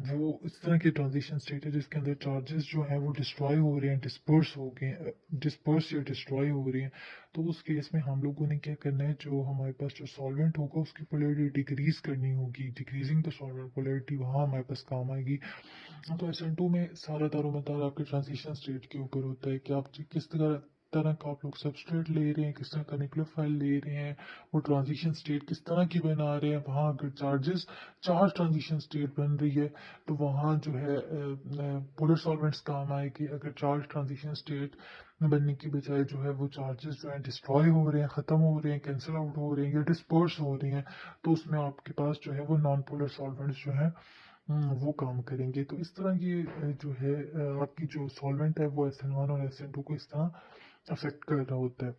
वो इस तरह की ट्रांजिशन स्टेट है जिसके अंदर चार्जेस जो है वो डिस्ट्रॉय हो रहे हैं, डिस्पर्स या डिस्ट्रॉय हो रही हैं। तो उस केस में हम लोगों ने क्या करना है, जो हमारे पास जो सॉल्वेंट होगा उसकी पोलैरिटी डिक्रीज करनी होगी। डिक्रीजिंग द सॉल्वेंट पोलैरिटी वहाँ हमारे पास काम आएगी। तो SN2 में सारा दारोमदार आपके ट्रांजिशन स्टेट के ऊपर होता है कि आप किस तरह तरह का आप लोग सबस्ट्रेट ले रहे हैं, किस तरह का न्यूक्लियोफाइल ले रहे हैं, वो ट्रांजिशन स्टेट किस तरह की बना रहे हैं। वहाँ अगर चार्ज ट्रांजिशन स्टेट बन रही है तो वहाँ जो है पोलर सॉल्वेंट्स काम आएगी। अगर चार्ज ट्रांजिशन स्टेट बनने की बजाय जो है वो चार्जेस जो है डिस्ट्रॉय हो रहे हैं, ख़त्म हो रहे हैं, कैंसिल आउट हो रहे हैं या डिस्पर्स हो रहे हैं, तो उसमें आपके पास जो है वो नॉन पोलर सॉल्वेंट्स जो है वो काम करेंगे। तो इस तरह की जो है आपकी जो सॉल्वेंट है वो SN1 और SN2 को इस तरह अफेक्ट कर रहा होता है।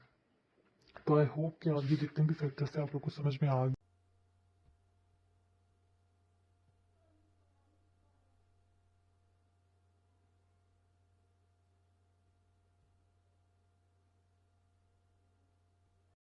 तो आई होप कि आगे जितने भी फैक्टर्स हैं आप लोग को समझ में आ